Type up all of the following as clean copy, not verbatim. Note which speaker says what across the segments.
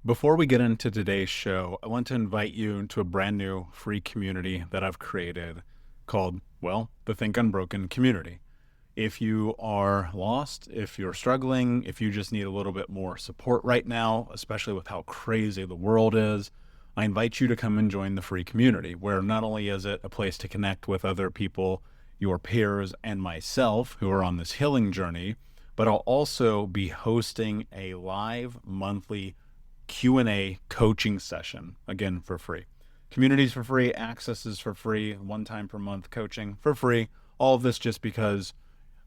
Speaker 1: Before we get into today's show, I want to invite you into a brand new free community that I've created called, well, the Think Unbroken community. If you are lost, if you're struggling, if you just need a little bit more support right now, especially with how crazy the world is, I invite you to come and join the free community, where not only is it a place to connect with other people, your peers and myself who are on this healing journey, but I'll also be hosting a live monthly Q&A coaching session, again, for free. Communities for free, access is for free, 1 time per month coaching for free. All of this just because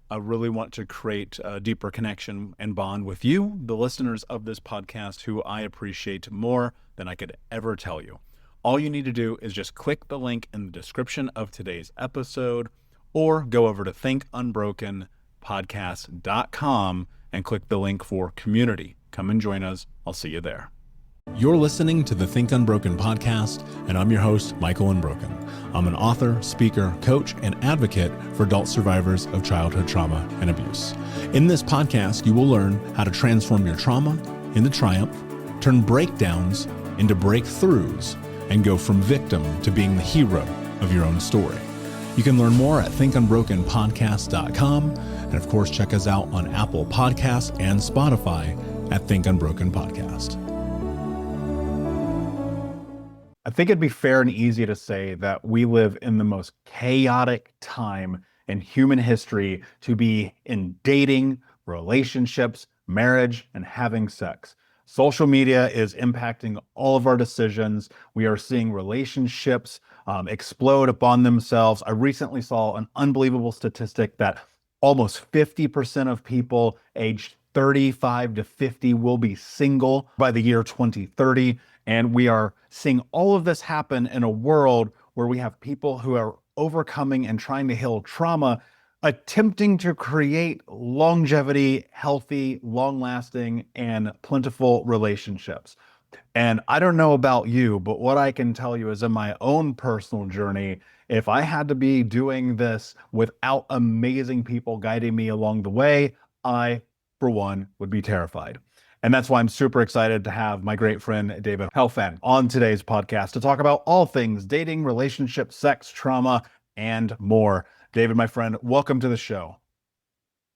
Speaker 1: I really want to create a deeper connection and bond with you, the listeners of this podcast, who I appreciate more than I could ever tell you. All you need to do is just click the link in the description of today's episode, or go over to thinkunbrokenpodcast.com and click the link for community. Come and join us. I'll see you there. You're listening to the Think Unbroken podcast, and I'm your host, Michael Unbroken. I'm an author, speaker, coach, and advocate for adult survivors of childhood trauma and abuse. In this podcast, you will learn how to transform your trauma into triumph, turn breakdowns into breakthroughs, and go from victim to being the hero of your own story. You can learn more at thinkunbrokenpodcast.com, and of course, check us out on Apple Podcasts and Spotify at Think Unbroken Podcast. I think it'd be fair and easy to say that we live in the most chaotic time in human history to be in dating, relationships, marriage, and having sex. Social media is impacting all of our decisions. We are seeing relationships explode upon themselves. I recently saw an unbelievable statistic that almost 50% of people aged 35 to 50 will be single by the year 2030. And we are seeing all of this happen in a world where we have people who are overcoming and trying to heal trauma, attempting to create longevity, healthy, long-lasting, and plentiful relationships. And I don't know about you, but what I can tell you is in my own personal journey, if I had to be doing this without amazing people guiding me along the way, I, for one, would be terrified. And that's why I'm super excited to have my great friend, David Helfand, on today's podcast to talk about all things dating, relationships, sex, trauma, and more. David, my friend, welcome to the show.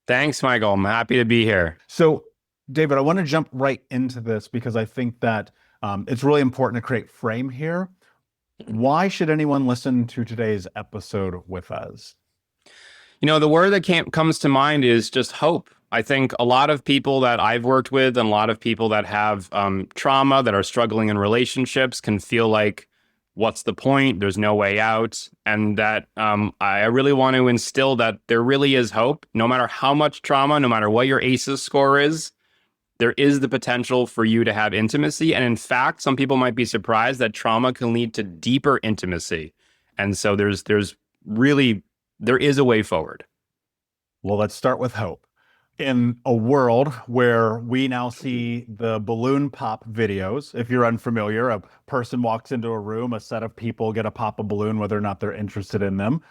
Speaker 2: Thanks, Michael. I'm happy to be here.
Speaker 1: So, David, I want to jump right into this because I think that it's really important to create frame here. Why should anyone listen to today's episode with us?
Speaker 2: You know, the word that comes to mind is just hope. I think a lot of people that I've worked with and a lot of people that have trauma, that are struggling in relationships, can feel like, what's the point? There's no way out. And that I really want to instill that there really is hope. No matter how much trauma, no matter what your ACEs score is, there is the potential for you to have intimacy. And in fact, some people might be surprised that trauma can lead to deeper intimacy. And so there is a way forward.
Speaker 1: Well, let's start with hope. In a world where we now see the balloon pop videos, if you're unfamiliar, a person walks into a room, a set of people get a pop a balloon, whether or not they're interested in them.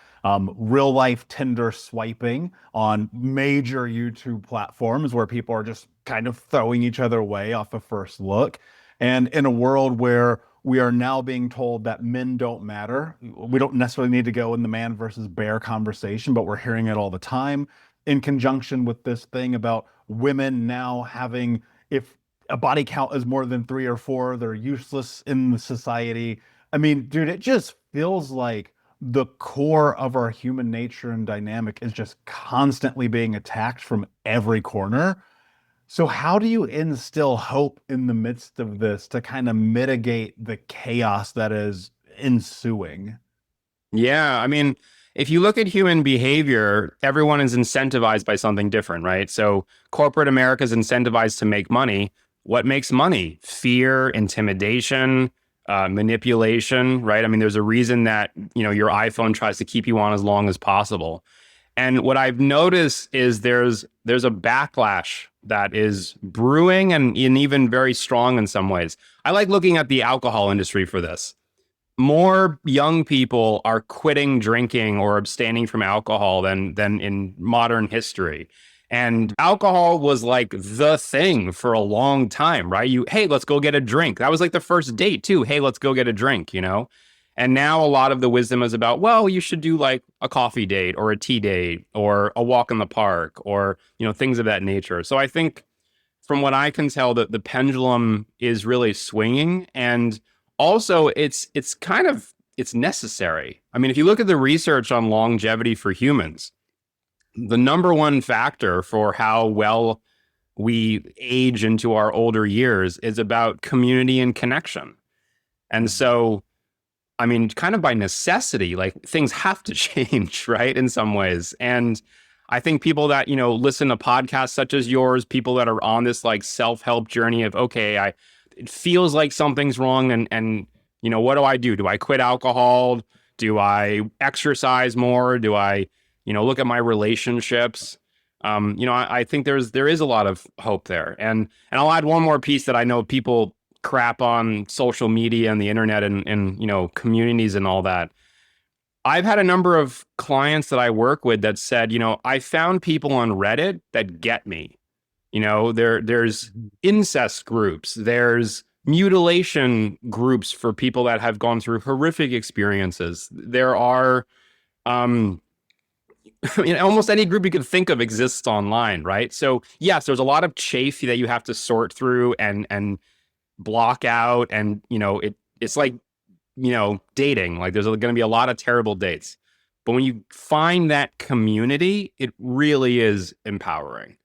Speaker 1: Real life Tinder swiping on major YouTube platforms where people are just kind of throwing each other away off a first look. And in a world where we are now being told that men don't matter, we don't necessarily need to go in the man versus bear conversation, but we're hearing it all the time. In conjunction with this thing about women now having, if a body count is more than 3 or 4, they're useless in the society. I mean, dude, it just feels like the core of our human nature and dynamic is just constantly being attacked from every corner. So how do you instill hope in the midst of this to kind of mitigate the chaos that is ensuing?
Speaker 2: Yeah, I mean, if you look at human behavior, everyone is incentivized by something different, right? So corporate America is incentivized to make money. What makes money? Fear, intimidation, manipulation, right? I mean, there's a reason that, your iPhone tries to keep you on as long as possible. And what I've noticed is there's a backlash that is brewing and even very strong in some ways. I like looking at the alcohol industry for this. More young people are quitting drinking or abstaining from alcohol than in modern history. And alcohol was like the thing for a long time, right? Hey, let's go get a drink. That was like the first date too. Hey, let's go get a drink, you know? And now a lot of the wisdom is about, well, you should do like a coffee date or a tea date or a walk in the park or, things of that nature. So I think from what I can tell that the pendulum is really swinging, and also it's necessary. I mean, if you look at the research on longevity for humans, the number one factor for how well we age into our older years is about community and connection. And so, I mean, kind of by necessity, like things have to change, right? In some ways. And I think people that, listen to podcasts such as yours, people that are on this like self-help journey of, okay, it feels like something's wrong. And, what do I do? Do I quit alcohol? Do I exercise more? Do I, look at my relationships? I think there is a lot of hope there. And I'll add one more piece that I know people crap on social media and the internet and communities and all that. I've had a number of clients that I work with that said, I found people on Reddit that get me. There's incest groups, there's mutilation groups for people that have gone through horrific experiences. There are almost any group you could think of exists online, right? So yes, there's a lot of chafe that you have to sort through and block out, and it's like dating. Like there's going to be a lot of terrible dates, but when you find that community, it really is empowering.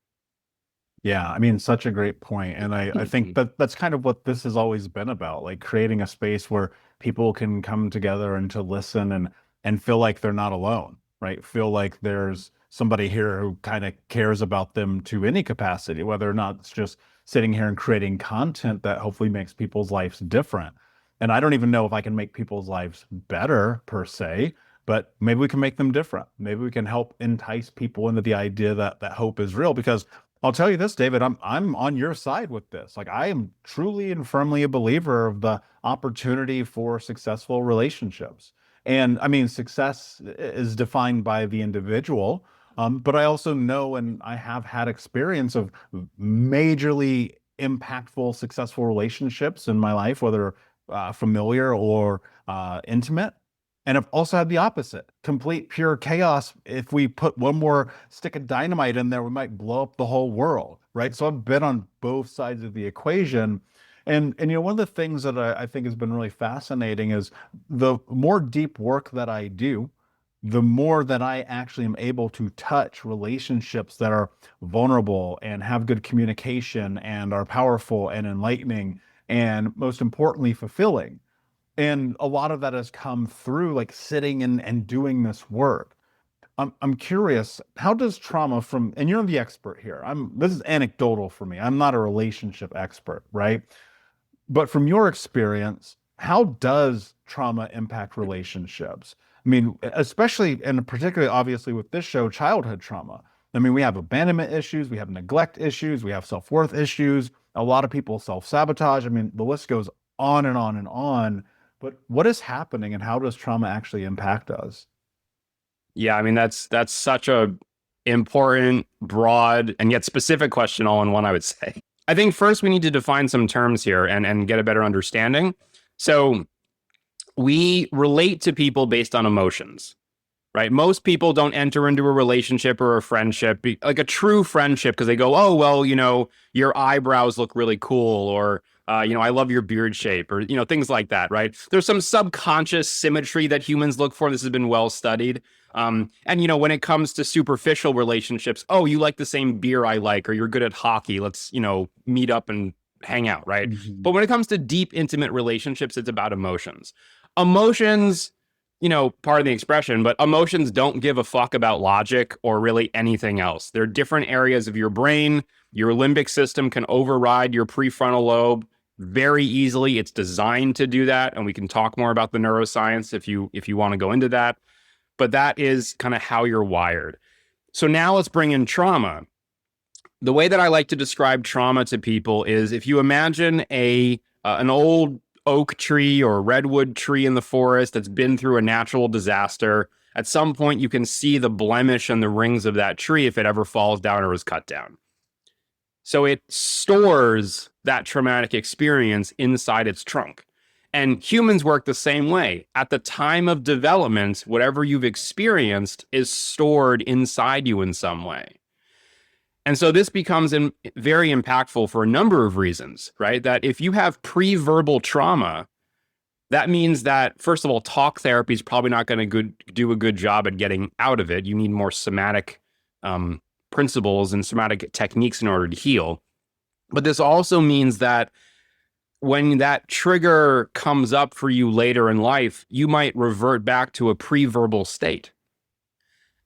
Speaker 1: Yeah, I mean, such a great point. And I think that's kind of what this has always been about, like creating a space where people can come together and to listen and feel like they're not alone, right? Feel like there's somebody here who kind of cares about them to any capacity, whether or not it's just sitting here and creating content that hopefully makes people's lives different. And I don't even know if I can make people's lives better per se, but maybe we can make them different. Maybe we can help entice people into the idea that hope is real. Because I'll tell you this, David, I'm on your side with this. Like I am truly and firmly a believer of the opportunity for successful relationships. And I mean, success is defined by the individual, but I also know and I have had experience of majorly impactful, successful relationships in my life, whether familiar or intimate. And I've also had the opposite, complete pure chaos. If we put one more stick of dynamite in there, we might blow up the whole world, right? So I've been on both sides of the equation. And one of the things that I think has been really fascinating is the more deep work that I do, the more that I actually am able to touch relationships that are vulnerable and have good communication and are powerful and enlightening and most importantly, fulfilling. And a lot of that has come through like sitting and doing this work. I'm curious, how does trauma and you're the expert here. This is anecdotal for me. I'm not a relationship expert, right? But from your experience, how does trauma impact relationships? I mean, especially and particularly obviously with this show, childhood trauma. I mean, we have abandonment issues, we have neglect issues, we have self-worth issues. A lot of people self-sabotage. I mean, the list goes on and on and on. But what is happening and how does trauma actually impact us?
Speaker 2: Yeah, I mean that's such a important, broad, and yet specific question all in one, I would say. I think first we need to define some terms here and get a better understanding. So we relate to people based on emotions, right? Most people don't enter into a relationship or a friendship, like a true friendship, because they go, oh, well, your eyebrows look really cool, or, I love your beard shape, or, things like that, right? There's some subconscious symmetry that humans look for. This has been well studied. And, when it comes to superficial relationships, oh, you like the same beer I like, or you're good at hockey. Let's, meet up and hang out, right?
Speaker 1: Mhm.
Speaker 2: But when it comes to deep, intimate relationships, it's about emotions. Emotions, pardon the expression, but emotions don't give a fuck about logic or really anything else. They're different areas of your brain. Your limbic system can override your prefrontal lobe very easily. It's designed to do that, and we can talk more about the neuroscience if you want to go into that. But that is kind of how you're wired. So now let's bring in trauma. The way that I like to describe trauma to people is if you imagine an old oak tree or redwood tree in the forest that's been through a natural disaster. at some point you can see the blemish and the rings of that tree if it ever falls down or is cut down. So it stores that traumatic experience inside its trunk. And humans work the same way. At the time of development, whatever you've experienced is stored inside you in some way. And so this becomes very impactful for a number of reasons, right? That if you have pre-verbal trauma, that means that, first of all, talk therapy is probably not going to do a good job at getting out of it. You need more somatic principles and somatic techniques in order to heal. But this also means that when that trigger comes up for you later in life, you might revert back to a pre-verbal state.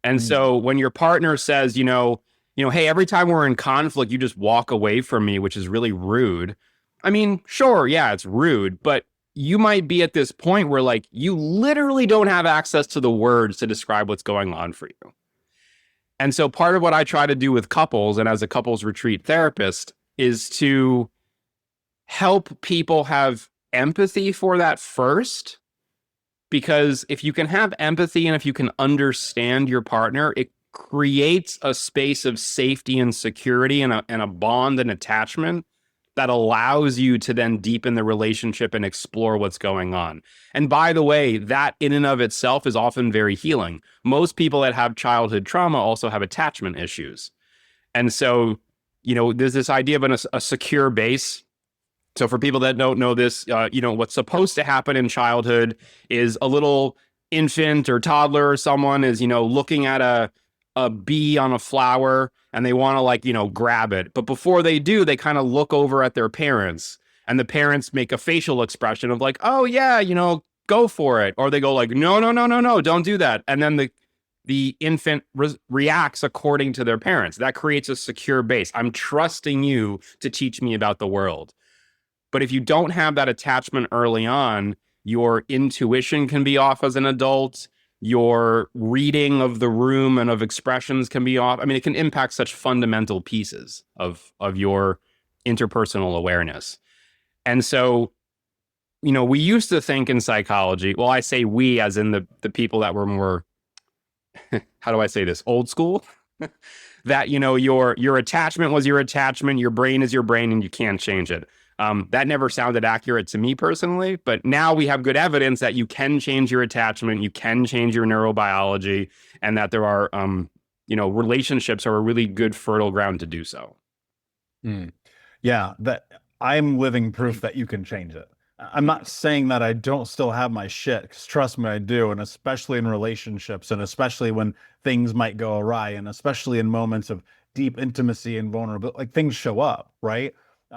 Speaker 2: And so when your partner says, hey, every time we're in conflict, you just walk away from me, which is really rude. I mean, sure, yeah, it's rude, but you might be at this point where like you literally don't have access to the words to describe what's going on for you. And so part of what I try to do with couples and as a couples retreat therapist is to help people have empathy for that first. Because if you can have empathy and if you can understand your partner, it creates a space of safety and security and a bond and attachment that allows you to then deepen the relationship and explore what's going on. And by the way, that in and of itself is often very healing. Most people that have childhood trauma also have attachment issues. And so, there's this idea of a secure base. So for people that don't know this, what's supposed to happen in childhood is a little infant or toddler or someone is, looking at a bee on a flower and they want to grab it. But before they do, they kind of look over at their parents and the parents make a facial expression of like, oh yeah, go for it. Or they go like, no, don't do that. And then the infant reacts according to their parents. That creates a secure base. I'm trusting you to teach me about the world. But if you don't have that attachment early on, your intuition can be off as an adult. Your reading of the room and of expressions can be off. I mean, it can impact such fundamental pieces of your interpersonal awareness. And so, we used to think in psychology, well, I say we as in the people that were more, how do I say this, old school? That, your attachment was your attachment, your brain is your brain, and you can't change it. That never sounded accurate to me personally, but now we have good evidence that you can change your attachment, you can change your neurobiology, and that there are, relationships are a really good fertile ground to do so.
Speaker 1: Yeah, that I'm living proof that you can change it. I'm not saying that I don't still have my shit, because trust me, I do, and especially in relationships, and especially when things might go awry, and especially in moments of deep intimacy and vulnerability, like things show up, right?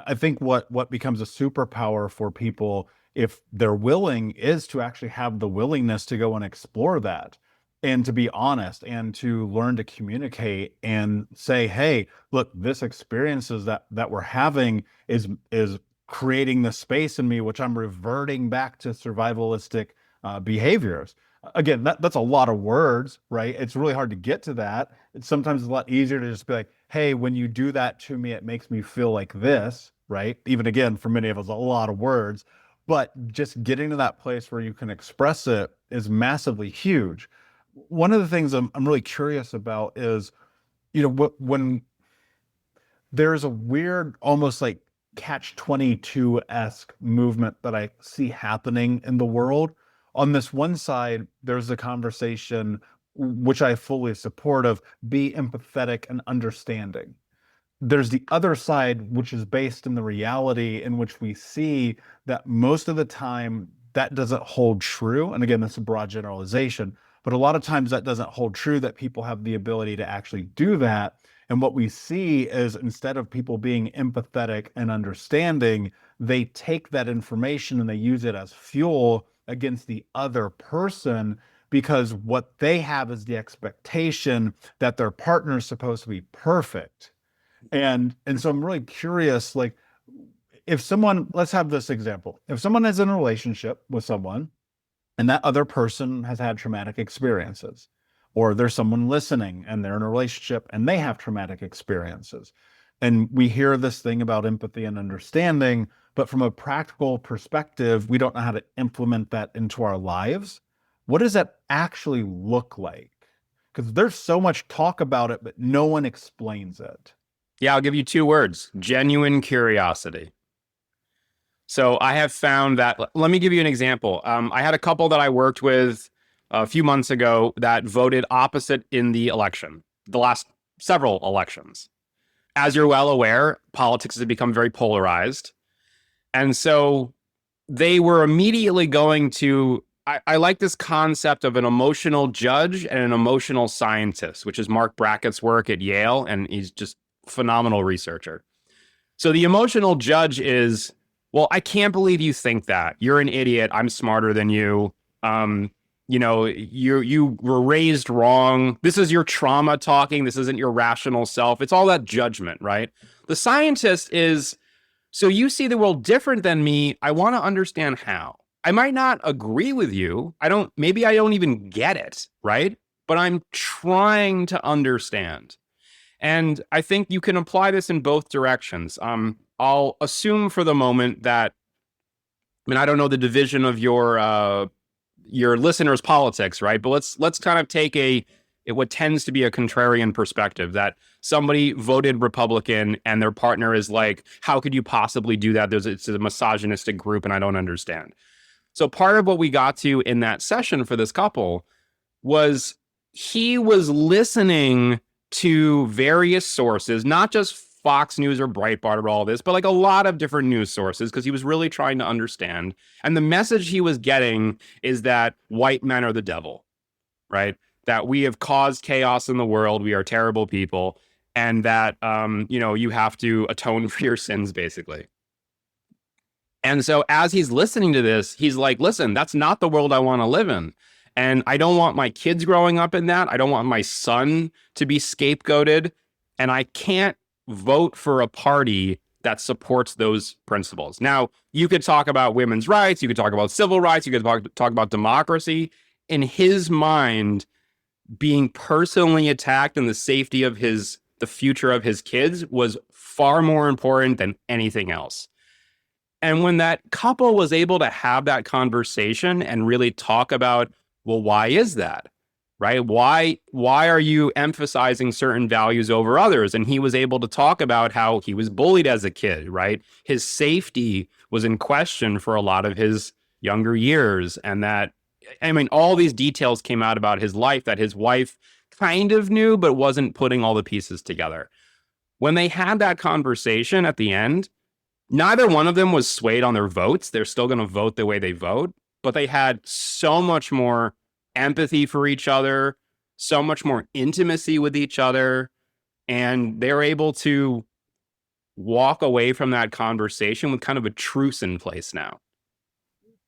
Speaker 1: I think what becomes a superpower for people, if they're willing, is to actually have the willingness to go and explore that and to be honest and to learn to communicate and say, hey, look, this experiences that we're having is creating the space in me, which I'm reverting back to survivalistic behaviors. Again, that's a lot of words, right? It's really hard to get to that. It's sometimes a lot easier to just be like, hey, when you do that to me, it makes me feel like this, right? Even again, for many of us, a lot of words, but just getting to that place where you can express it is massively huge. One of the things I'm really curious about is, when there's a weird, almost like catch-22-esque movement that I see happening in the world. On this one side, there's a conversation, which I fully support, of be empathetic and understanding. There's the other side, which is based in the reality in which we see that most of the time that doesn't hold true. And again, this is a broad generalization, but a lot of times that doesn't hold true, that people have the ability to actually do that. And what we see is, instead of people being empathetic and understanding, they take that information and they use it as fuel against the other person, because what they have is the expectation that their partner is supposed to be perfect. And so I'm really curious, like, if someone, let's have this example. If someone is in a relationship with someone and that other person has had traumatic experiences, or there's someone listening and they're in a relationship and they have traumatic experiences, and we hear this thing about empathy and understanding, but from a practical perspective, we don't know how to implement that into our lives. What does that actually look like? Because there's so much talk about it, but no one explains it.
Speaker 2: Yeah, I'll give you 2 words: genuine curiosity. So I have found that, let me give you an example. I had a couple that I worked with a few months ago that voted opposite in the election, the last several elections. As you're well aware, politics has become very polarized. And so they were immediately going to, I like this concept of an emotional judge and an emotional scientist, which is Mark Brackett's work at Yale, and he's just a phenomenal researcher. So the emotional judge is, well, I can't believe you think that. You're an idiot. I'm smarter than you. You were raised wrong. This is your trauma talking. This isn't your rational self. It's all that judgment, right? The scientist is, so you see the world different than me. I want to understand how. I might not agree with you. Maybe I don't even get it, right? But I'm trying to understand. And I think you can apply this in both directions. I'll assume for the moment that, I don't know the division of your listeners' politics, right? But let's kind of take what tends to be a contrarian perspective, that somebody voted Republican and their partner is like, how could you possibly do that? It's a misogynistic group and I don't understand. So part of what we got to in that session for this couple was he was listening to various sources, not just Fox News or Breitbart or all this, but like a lot of different news sources, because he was really trying to understand. And the message he was getting is that white men are the devil, right? That we have caused chaos in the world. We are terrible people. And that, you have to atone for your sins, basically. And so as he's listening to this, he's like, listen, that's not the world I want to live in. And I don't want my kids growing up in that. I don't want my son to be scapegoated. And I can't vote for a party that supports those principles. Now, you could talk about women's rights. You could talk about civil rights. You could talk about democracy. In his mind, being personally attacked and the safety of the future of his kids was far more important than anything else. And when that couple was able to have that conversation and really talk about, well, why is that? Right? Why are you emphasizing certain values over others? And he was able to talk about how he was bullied as a kid, right? His safety was in question for a lot of his younger years. And that, all these details came out about his life that his wife kind of knew, but wasn't putting all the pieces together. When they had that conversation at the end, neither one of them was swayed on their votes. They're still going to vote the way they vote, but they had so much more empathy for each other, so much more intimacy with each other, and they're able to walk away from that conversation with kind of a truce in place now.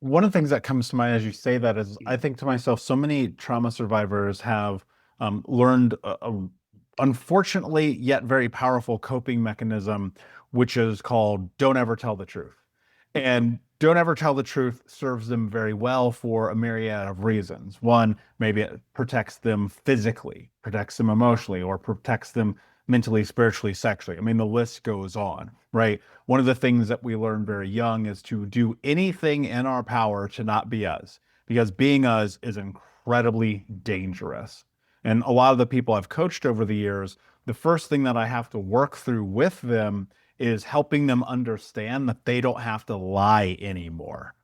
Speaker 1: One of the things that comes to mind as you say that is, I think to myself, so many trauma survivors have learned unfortunately yet very powerful coping mechanism, which is called don't ever tell the truth. And don't ever tell the truth serves them very well for a myriad of reasons. One, maybe it protects them physically, protects them emotionally, or protects them mentally, spiritually, sexually. The list goes on, right? One of the things that we learn very young is to do anything in our power to not be us, because being us is incredibly dangerous. And a lot of the people I've coached over the years, the first thing that I have to work through with them is helping them understand that they don't have to lie anymore,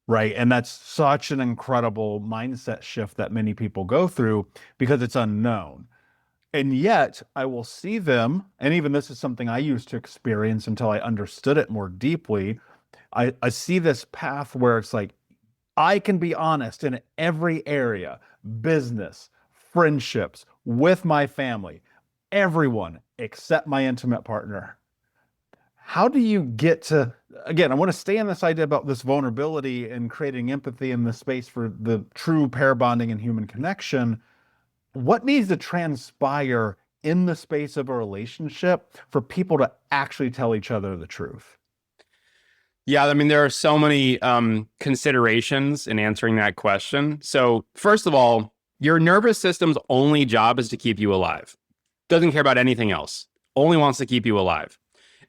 Speaker 1: right? And that's such an incredible mindset shift that many people go through because it's unknown. And yet I will see them, and even this is something I used to experience until I understood it more deeply. I see this path where it's like, I can be honest in every area, business, friendships, with my family, everyone except my intimate partner. How do you get to, again, I want to stay on this idea about this vulnerability and creating empathy in the space for the true pair bonding and human connection. What needs to transpire in the space of a relationship for people to actually tell each other the truth?
Speaker 2: Yeah, there are so many considerations in answering that question. So first of all, your nervous system's only job is to keep you alive. Doesn't care about anything else. Only wants to keep you alive.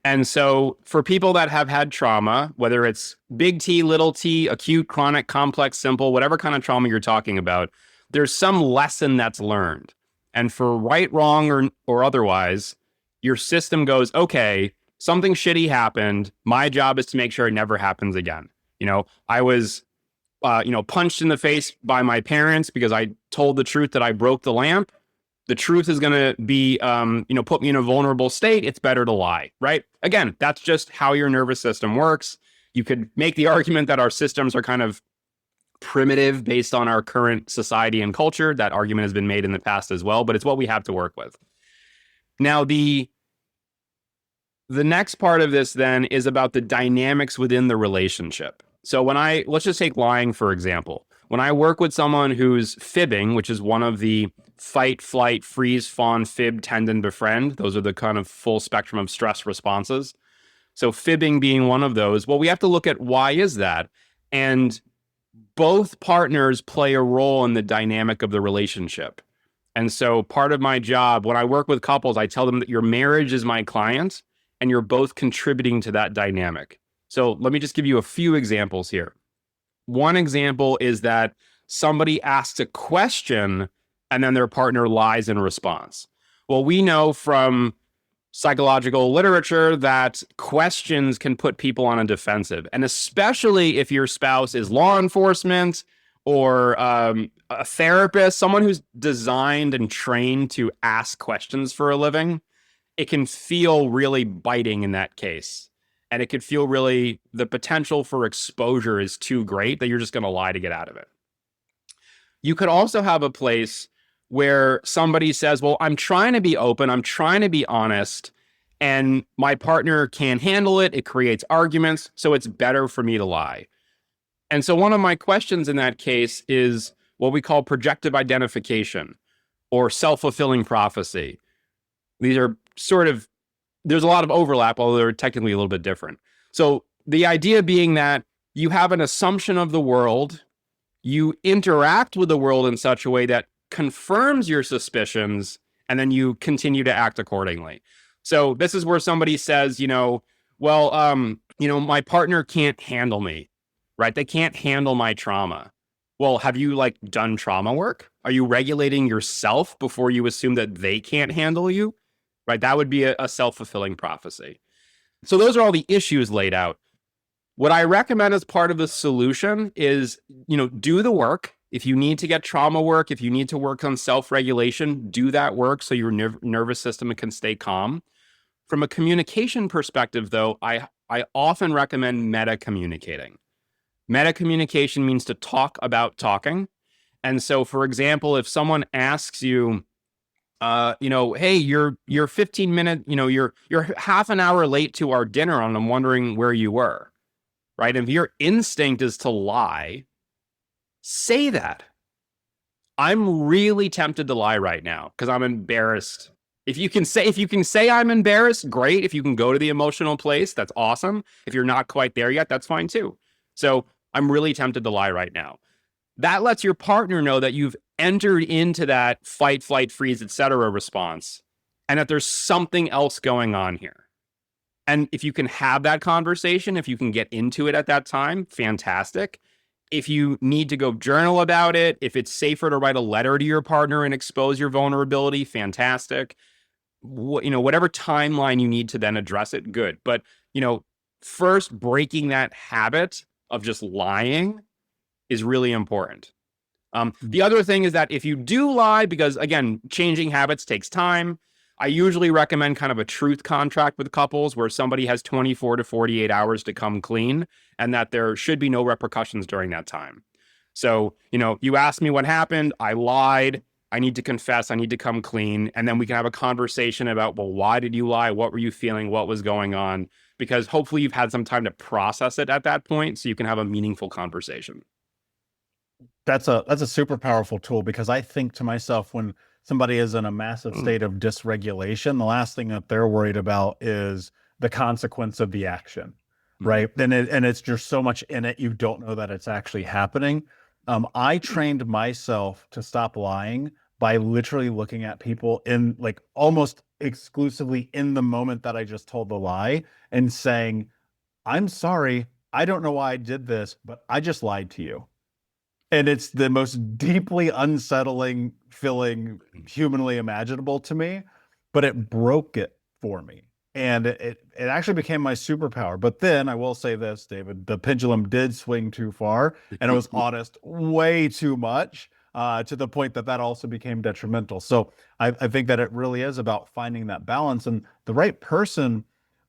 Speaker 2: And so for people that have had trauma, whether it's big T, little t, acute, chronic, complex, simple, whatever kind of trauma you're talking about, there's some lesson that's learned. And for right, wrong, or otherwise, your system goes, okay, something shitty happened. My job is to make sure it never happens again. I was, punched in the face by my parents because I told the truth that I broke the lamp. The truth is going to be, put me in a vulnerable state. It's better to lie, right? Again, that's just how your nervous system works. You could make the argument that our systems are kind of primitive based on our current society and culture. That argument has been made in the past as well, but it's what we have to work with. Now, the next part of this then is about the dynamics within the relationship. So let's just take lying, for example. When I work with someone who's fibbing, which is one of the fight, flight, freeze, fawn, fib, tend, befriend, those are the kind of full spectrum of stress responses. So fibbing being one of those, well, we have to look at why is that? And both partners play a role in the dynamic of the relationship. And so part of my job, when I work with couples, I tell them that your marriage is my client and you're both contributing to that dynamic. So let me just give you a few examples here. One example is that somebody asks a question and then their partner lies in response. Well, we know from psychological literature that questions can put people on a defensive. And especially if your spouse is law enforcement or a therapist, someone who's designed and trained to ask questions for a living, it can feel really biting in that case. And it could feel really, the potential for exposure is too great that you're just going to lie to get out of it. You could also have a place where somebody says, well, I'm trying to be open, I'm trying to be honest, and my partner can't handle it. It creates arguments, so it's better for me to lie. And so one of my questions in that case is what we call projective identification or self-fulfilling prophecy. These are there's a lot of overlap, although they're technically a little bit different. So the idea being that you have an assumption of the world, you interact with the world in such a way that confirms your suspicions, and then you continue to act accordingly. So this is where somebody says, my partner can't handle me, right? They can't handle my trauma. Well, have you done trauma work? Are you regulating yourself before you assume that they can't handle you? Right? That would be a self-fulfilling prophecy. So those are all the issues laid out. What I recommend as part of the solution is, do the work. If you need to get trauma work, if you need to work on self-regulation, do that work so your nervous system can stay calm. From a communication perspective, though, I often recommend meta-communicating. Meta-communication means to talk about talking. And so, for example, if someone asks you, hey, you're 15 minutes, you're half an hour late to our dinner and I'm wondering where you were, right? If your instinct is to lie, say that. I'm really tempted to lie right now because I'm embarrassed. If you can say I'm embarrassed, great. If you can go to the emotional place, that's awesome. If you're not quite there yet, that's fine too. So I'm really tempted to lie right now. That lets your partner know that you've entered into that fight, flight, freeze, etc. response, and that there's something else going on here. And if you can have that conversation, if you can get into it at that time, fantastic. If you need to go journal about it, if it's safer to write a letter to your partner and expose your vulnerability, fantastic. Whatever timeline you need to then address it, good. But, first breaking that habit of just lying is really important. The other thing is that if you do lie, because again, changing habits takes time, I usually recommend kind of a truth contract with couples where somebody has 24 to 48 hours to come clean and that there should be no repercussions during that time. So, you asked me what happened, I lied, I need to confess, I need to come clean, and then we can have a conversation about, well, why did you lie? What were you feeling? What was going on? Because hopefully you've had some time to process it at that point so you can have a meaningful conversation.
Speaker 1: That's a super powerful tool, because I think to myself, when somebody is in a massive state of dysregulation, the last thing that they're worried about is the consequence of the action, right? And it's just so much in it, you don't know that it's actually happening. I trained myself to stop lying by literally looking at people in almost exclusively in the moment that I just told the lie and saying, I'm sorry, I don't know why I did this, but I just lied to you. And it's the most deeply unsettling feeling humanly imaginable to me, but it broke it for me. And it actually became my superpower. But then I will say this, David, the pendulum did swing too far, and it was honest way too much, to the point that that also became detrimental. So I think that it really is about finding that balance, and the right person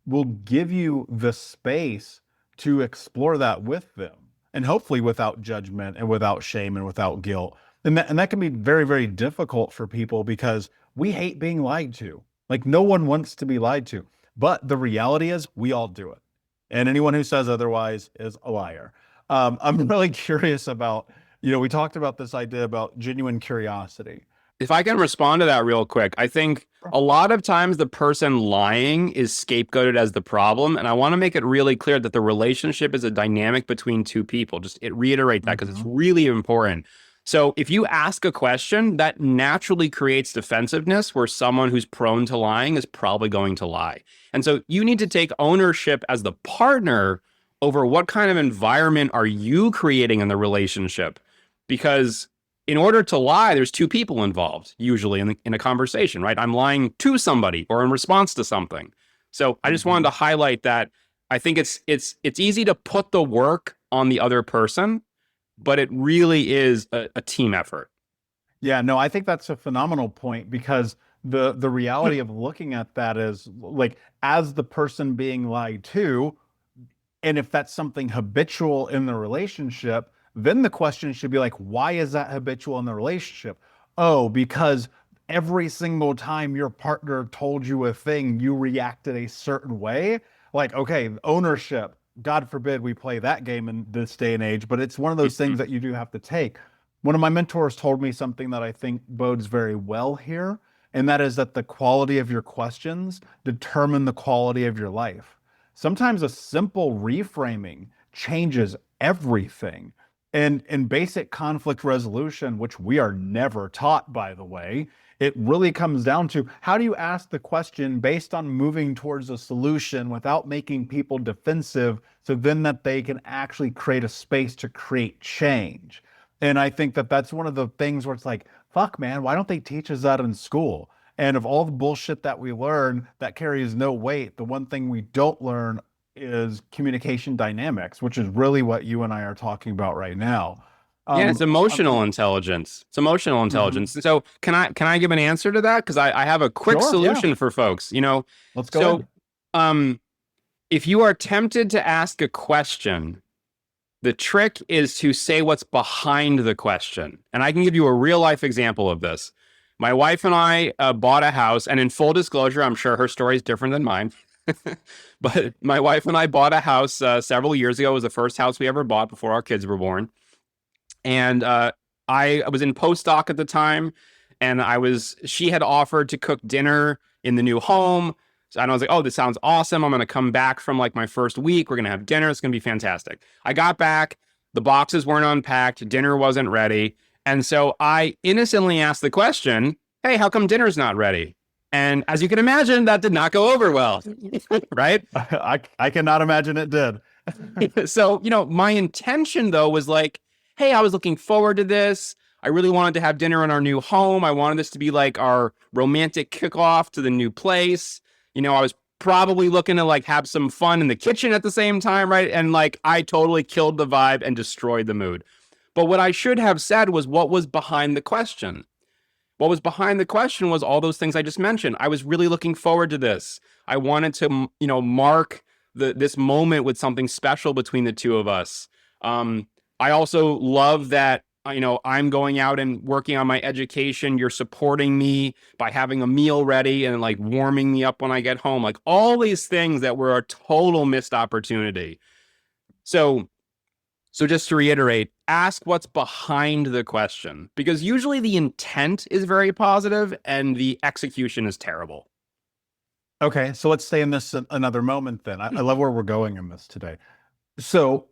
Speaker 1: will give you the space to explore that with them, and hopefully without judgment and without shame and without guilt. And that can be very, very difficult for people because we hate being lied to. Like, no one wants to be lied to. But the reality is we all do it. And anyone who says otherwise is a liar. I'm really curious about, we talked about this idea about genuine curiosity.
Speaker 2: If I can respond to that real quick, I think a lot of times the person lying is scapegoated as the problem. And I want to make it really clear that the relationship is a dynamic between two people. Just reiterate that because it's really important. So if you ask a question, that naturally creates defensiveness where someone who's prone to lying is probably going to lie. And so you need to take ownership as the partner over what kind of environment are you creating in the relationship? Because in order to lie, there's two people involved, usually in a conversation, right? I'm lying to somebody or in response to something. So I just wanted to highlight that I think it's easy to put the work on the other person, but it really is a team effort.
Speaker 1: Yeah, no, I think that's a phenomenal point because the reality of looking at that is like, as the person being lied to, and if that's something habitual in the relationship, then the question should be like, why is that habitual in the relationship? Oh, because every single time your partner told you a thing, you reacted a certain way. Like, okay, ownership. God forbid we play that game in this day and age, but it's one of those things that you do have to take. One of my mentors told me something that I think bodes very well here, and that is that the quality of your questions determine the quality of your life. Sometimes a simple reframing changes everything. And in basic conflict resolution, which we are never taught, by the way, it really comes down to how do you ask the question based on moving towards a solution without making people defensive, so then that they can actually create a space to create change. And I think that that's one of the things where it's like, fuck, man, why don't they teach us that in school? And of all the bullshit that we learn that carries no weight, the one thing we don't learn is communication dynamics, which is really what you and I are talking about right now.
Speaker 2: Yeah, it's
Speaker 1: Um,
Speaker 2: emotional intelligence. It's emotional
Speaker 1: mhm.
Speaker 2: intelligence. And so can I give an answer to that? Because I have a quick
Speaker 1: Sure, yeah,
Speaker 2: solution for folks.
Speaker 1: let's go
Speaker 2: So
Speaker 1: ahead.
Speaker 2: um if you are tempted to ask a question, the trick is to say what's behind the question. And I can give you a real life example of this. My wife and I bought a house, and in full disclosure, I'm sure her story is different than mine. But my wife and I bought a house several years ago. It was the first house we ever bought before our kids were born. And I was in postdoc at the time, and she had offered to cook dinner in the new home. And I was like, oh, this sounds awesome. I'm going to come back from like my first week. We're going to have dinner. It's going to be fantastic. I got back. The boxes weren't unpacked. Dinner wasn't ready. And so I innocently asked the question, hey, how come dinner's not ready? And as you can imagine, that did not go over well, right?
Speaker 1: I cannot imagine it did.
Speaker 2: So, my intention though was like, hey, I was looking forward to this. I really wanted to have dinner in our new home. I wanted this to be like our romantic kickoff to the new place. I was probably looking to like have some fun in the kitchen at the same time, right? And like I totally killed the vibe and destroyed the mood. But what I should have said was what was behind the question. What was behind the question was all those things I just mentioned. I was really looking forward to this. I wanted to, mark this moment with something special between the two of us. I also love that, I'm going out and working on my education. You're supporting me by having a meal ready and like warming me up when I get home. Like all these things that were a total missed opportunity. So just to reiterate, ask what's behind the question, because usually the intent is very positive and the execution is terrible.
Speaker 1: Okay, so let's stay in this another moment then. I love where we're going in this today. So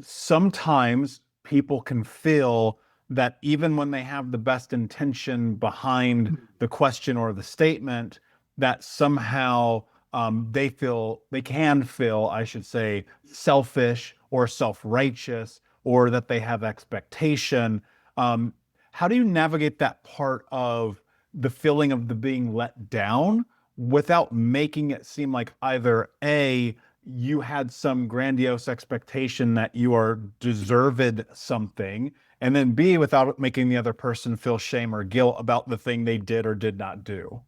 Speaker 1: sometimes people can feel that even when they have the best intention behind the question or the statement, that somehow they can feel, I should say, selfish or self-righteous, or that they have expectation. Um, how do you navigate that part of the feeling of the being let down without making it seem like either A, you had some grandiose expectation that you are deserved something, and then B, without making the other person feel shame or guilt about the thing they did or did not do?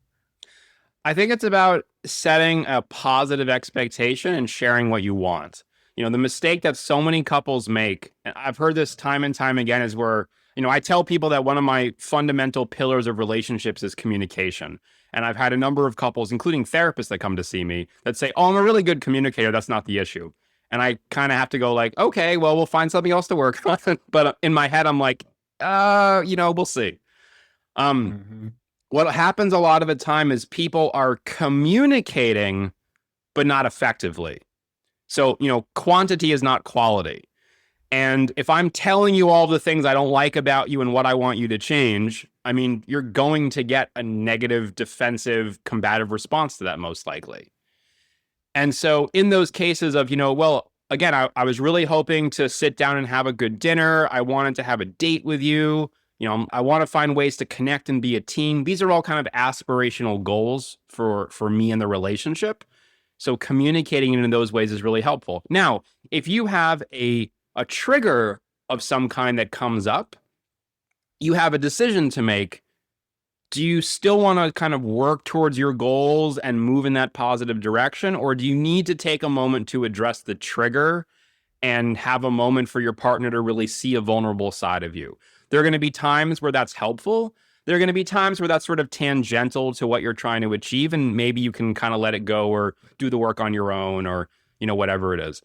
Speaker 2: I think it's about setting a positive expectation and sharing what you want. The mistake that so many couples make, and I've heard this time and time again, is where, I tell people that one of my fundamental pillars of relationships is communication. And I've had a number of couples, including therapists that come to see me, that say, "Oh, I'm a really good communicator. That's not the issue." And I kind of have to go like, "Okay, well, we'll find something else to work on." But in my head, I'm like, we'll see. Um,
Speaker 1: Mhm.
Speaker 2: what happens a lot of the time is people are communicating, but not effectively. So, quantity is not quality. And if I'm telling you all the things I don't like about you and what I want you to change, I mean, you're going to get a negative, defensive, combative response to that, most likely. And so, in those cases of, well, again, I was really hoping to sit down and have a good dinner. I wanted to have a date with you. I want to find ways to connect and be a team. These are all kind of aspirational goals for me in the relationship. So communicating in those ways is really helpful. Now, if you have a trigger of some kind that comes up, you have a decision to make. Do you still want to kind of work towards your goals and move in that positive direction? Or do you need to take a moment to address the trigger and have a moment for your partner to really see a vulnerable side of you? There are going to be times where that's helpful. There are going to be times where that's sort of tangential to what you're trying to achieve, and maybe you can kind of let it go or do the work on your own, or, whatever it is.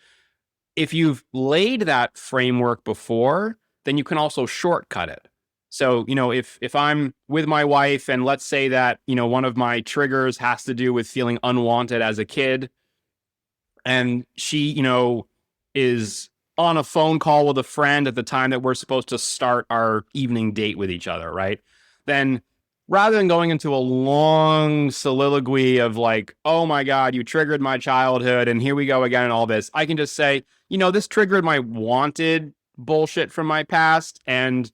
Speaker 2: If you've laid that framework before, then you can also shortcut it. So, if I'm with my wife and let's say that, one of my triggers has to do with feeling unwanted as a kid, and she, is on a phone call with a friend at the time that we're supposed to start our evening date with each other, right? Then rather than going into a long soliloquy of like, "Oh my God, you triggered my childhood and here we go again and all this," I can just say, this triggered my wanted bullshit from my past. And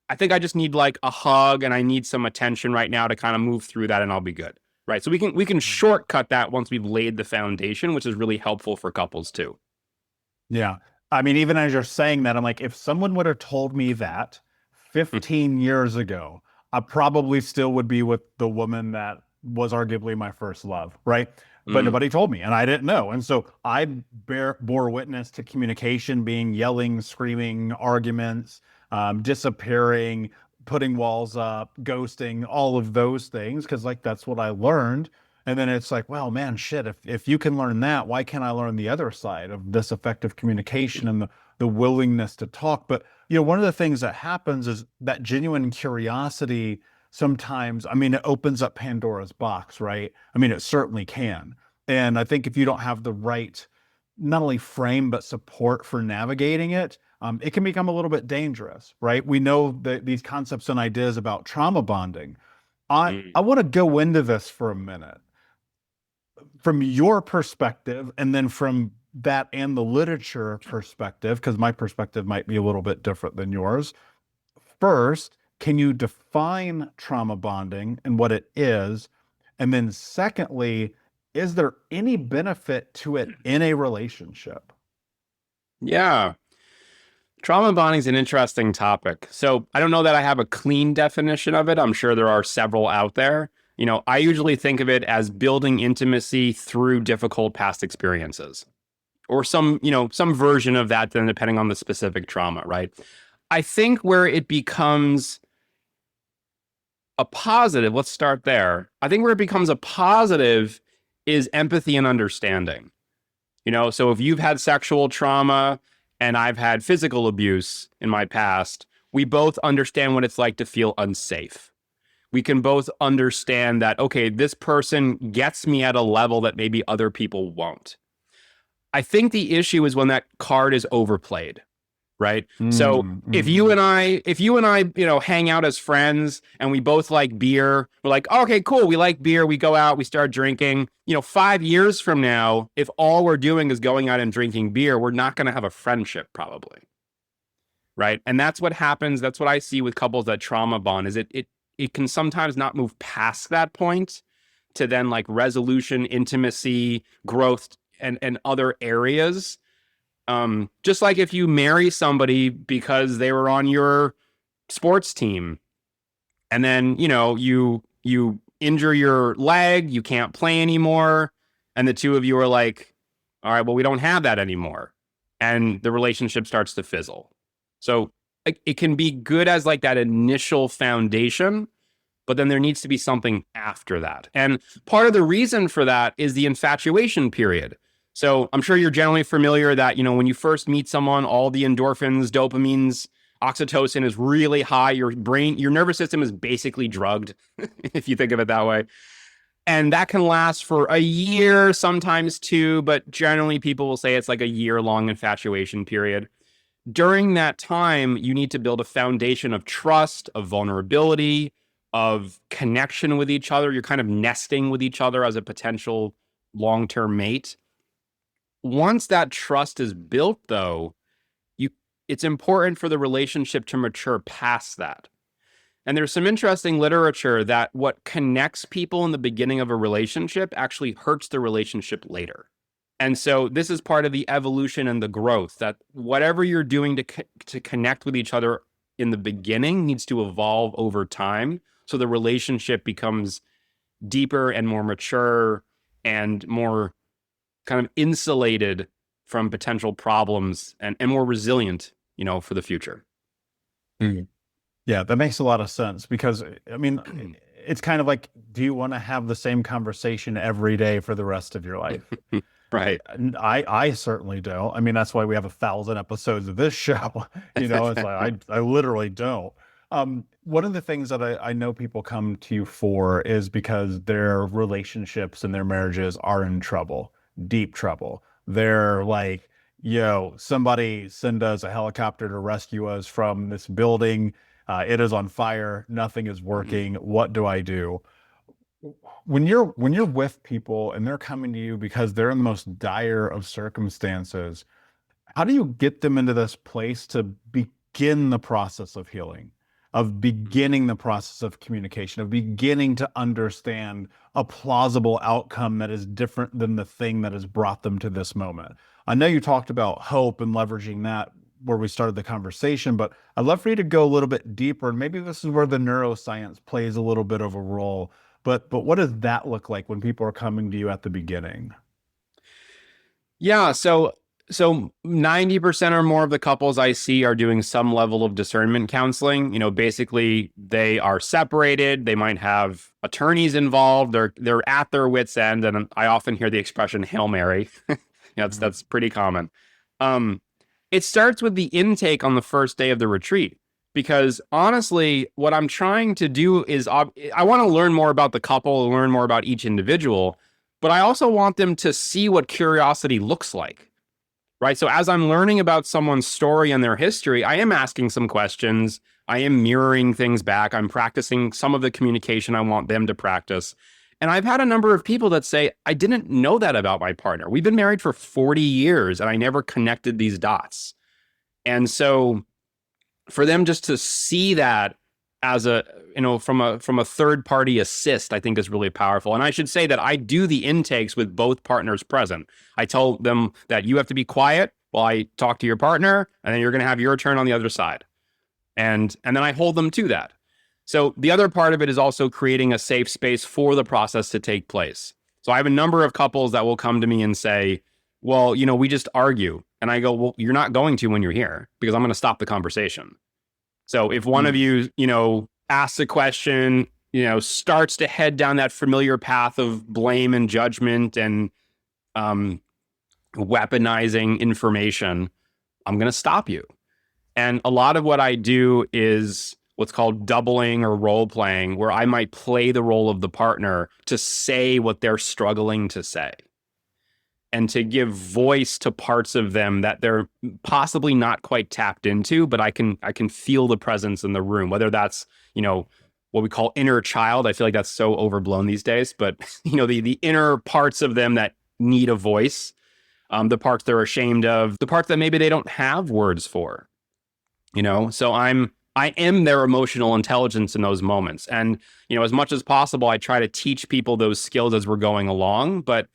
Speaker 2: I think I just need like a hug and I need some attention right now to kind of move through that and I'll be good. Right. So we can shortcut that once we've laid the foundation, which is really helpful for couples too.
Speaker 1: Yeah. I mean, even as you're saying that, I'm like, if someone would have told me that 15 years ago, I probably still would be with the woman that was arguably my first love, right? But
Speaker 2: Mm.
Speaker 1: nobody told me and I didn't know. And so I bore witness to communication being yelling, screaming, arguments, disappearing, putting walls up, ghosting, all of those things, because like that's what I learned. And then it's like, well, man, shit, if you can learn that, why can't I learn the other side of this effective communication and the willingness to talk? But, one of the things that happens is that genuine curiosity sometimes, I mean, it opens up Pandora's box, right? I mean, it certainly can. And I think if you don't have the right, not only frame, but support for navigating it, it can become a little bit dangerous, right? We know that these concepts and ideas about trauma bonding. I
Speaker 2: Mm.
Speaker 1: want to go into this for a minute from your perspective, and then from that and the literature perspective, because my perspective might be a little bit different than yours. First, can you define trauma bonding and what it is? And then, secondly, is there any benefit to it in a relationship?
Speaker 2: Yeah. Trauma bonding is an interesting topic. So I don't know that I have a clean definition of it. I'm sure there are several out there. I usually think of it as building intimacy through difficult past experiences or some version of that, then depending on the specific trauma, right? I think where it becomes a positive, let's start there. I think where it becomes a positive is empathy and understanding. So if you've had sexual trauma and I've had physical abuse in my past, we both understand what it's like to feel unsafe. We can both understand that, okay, this person gets me at a level that maybe other people won't. I think the issue is when that card is overplayed. right? So
Speaker 1: Mm, mhm.
Speaker 2: if you and I, hang out as friends and we both like beer, we're like, oh, okay, cool. We like beer. We go out, we start drinking. 5 years from now, if all we're doing is going out and drinking beer, we're not going to have a friendship probably. Right. And that's what happens. That's what I see with couples that trauma bond is it can sometimes not move past that point to then like resolution, intimacy, growth, and other areas. Just like if you marry somebody because they were on your sports team and then, you injure your leg, you can't play anymore, and the two of you are like, all right, well, we don't have that anymore. And the relationship starts to fizzle. So it can be good as like that initial foundation, but then there needs to be something after that. And part of the reason for that is the infatuation period. So I'm sure you're generally familiar that, when you first meet someone, all the endorphins, dopamines, oxytocin is really high. Your brain, your nervous system is basically drugged, if you think of it that way. And that can last for a year, sometimes two, but generally people will say it's like a year-long infatuation period. During that time, you need to build a foundation of trust, of vulnerability, of connection with each other. You're kind of nesting with each other as a potential long-term mate. Once that trust is built, though, it's important for the relationship to mature past that. And there's some interesting literature that what connects people in the beginning of a relationship actually hurts the relationship later. And so this is part of the evolution and the growth, that whatever you're doing to connect with each other in the beginning needs to evolve over time. So the relationship becomes deeper and more mature and more kind of insulated from potential problems and more resilient, for the future.
Speaker 1: Mm. Yeah, that makes a lot of sense because, I mean, it's kind of like, do you want to have the same conversation every day for the rest of your life?
Speaker 2: Right.
Speaker 1: I certainly don't. I mean, that's why we have 1,000 episodes of this show. It's like I literally don't. One of the things that I know people come to you for is because their relationships and their marriages are in trouble, deep trouble. They're like, yo, somebody send us a helicopter to rescue us from this building. It is on fire. Nothing is working. What do I do? When you're with people and they're coming to you because they're in the most dire of circumstances, how do you get them into this place to begin the process of healing, of beginning the process of communication, of beginning to understand a plausible outcome that is different than the thing that has brought them to this moment? I know you talked about hope and leveraging that where we started the conversation, but I'd love for you to go a little bit deeper. And maybe this is where the neuroscience plays a little bit of a role. But what does that look like when people are coming to you at the beginning?
Speaker 2: Yeah, so 90% or more of the couples I see are doing some level of discernment counseling. Basically they are separated, they might have attorneys involved, they're at their wits' end, and I often hear the expression Hail Mary. That's pretty common. It starts with the intake on the first day of the retreat. Because honestly, what I'm trying to do is I want to learn more about the couple, learn more about each individual, but I also want them to see what curiosity looks like, right? So as I'm learning about someone's story and their history, I am asking some questions. I am mirroring things back. I'm practicing some of the communication I want them to practice. And I've had a number of people that say, I didn't know that about my partner. We've been married for 40 years and I never connected these dots. And so for them just to see that as from a third party assist, I think is really powerful. And I should say that I do the intakes with both partners present. I tell them that you have to be quiet while I talk to your partner, and then you're going to have your turn on the other side. And then I hold them to that. So the other part of it is also creating a safe space for the process to take place. So I have a number of couples that will come to me and say, well, we just argue. And I go, well, you're not going to when you're here because I'm going to stop the conversation. So if one of you, asks a question, starts to head down that familiar path of blame and judgment and weaponizing information, I'm going to stop you. And a lot of what I do is what's called doubling or role playing, where I might play the role of the partner to say what they're struggling to say. and to give voice to parts of them that they're possibly not quite tapped into, but I can feel the presence in the room, whether that's, what we call inner child. I feel like that's so overblown these days, but the inner parts of them that need a voice, the parts they're ashamed of, the parts that maybe they don't have words for, so I am their emotional intelligence in those moments. And, as much as possible, I try to teach people those skills as we're going along, but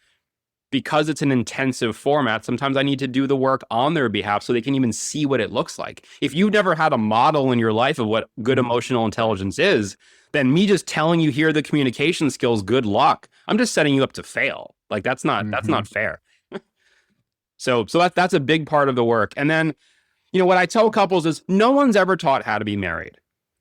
Speaker 2: because it's an intensive format, sometimes I need to do the work on their behalf so they can even see what it looks like. If you've never had a model in your life of what good emotional intelligence is, then me just telling you here are the communication skills, good luck. I'm just setting you up to fail. Like that's not fair. So that's a big part of the work. And then, what I tell couples is no one's ever taught how to be married.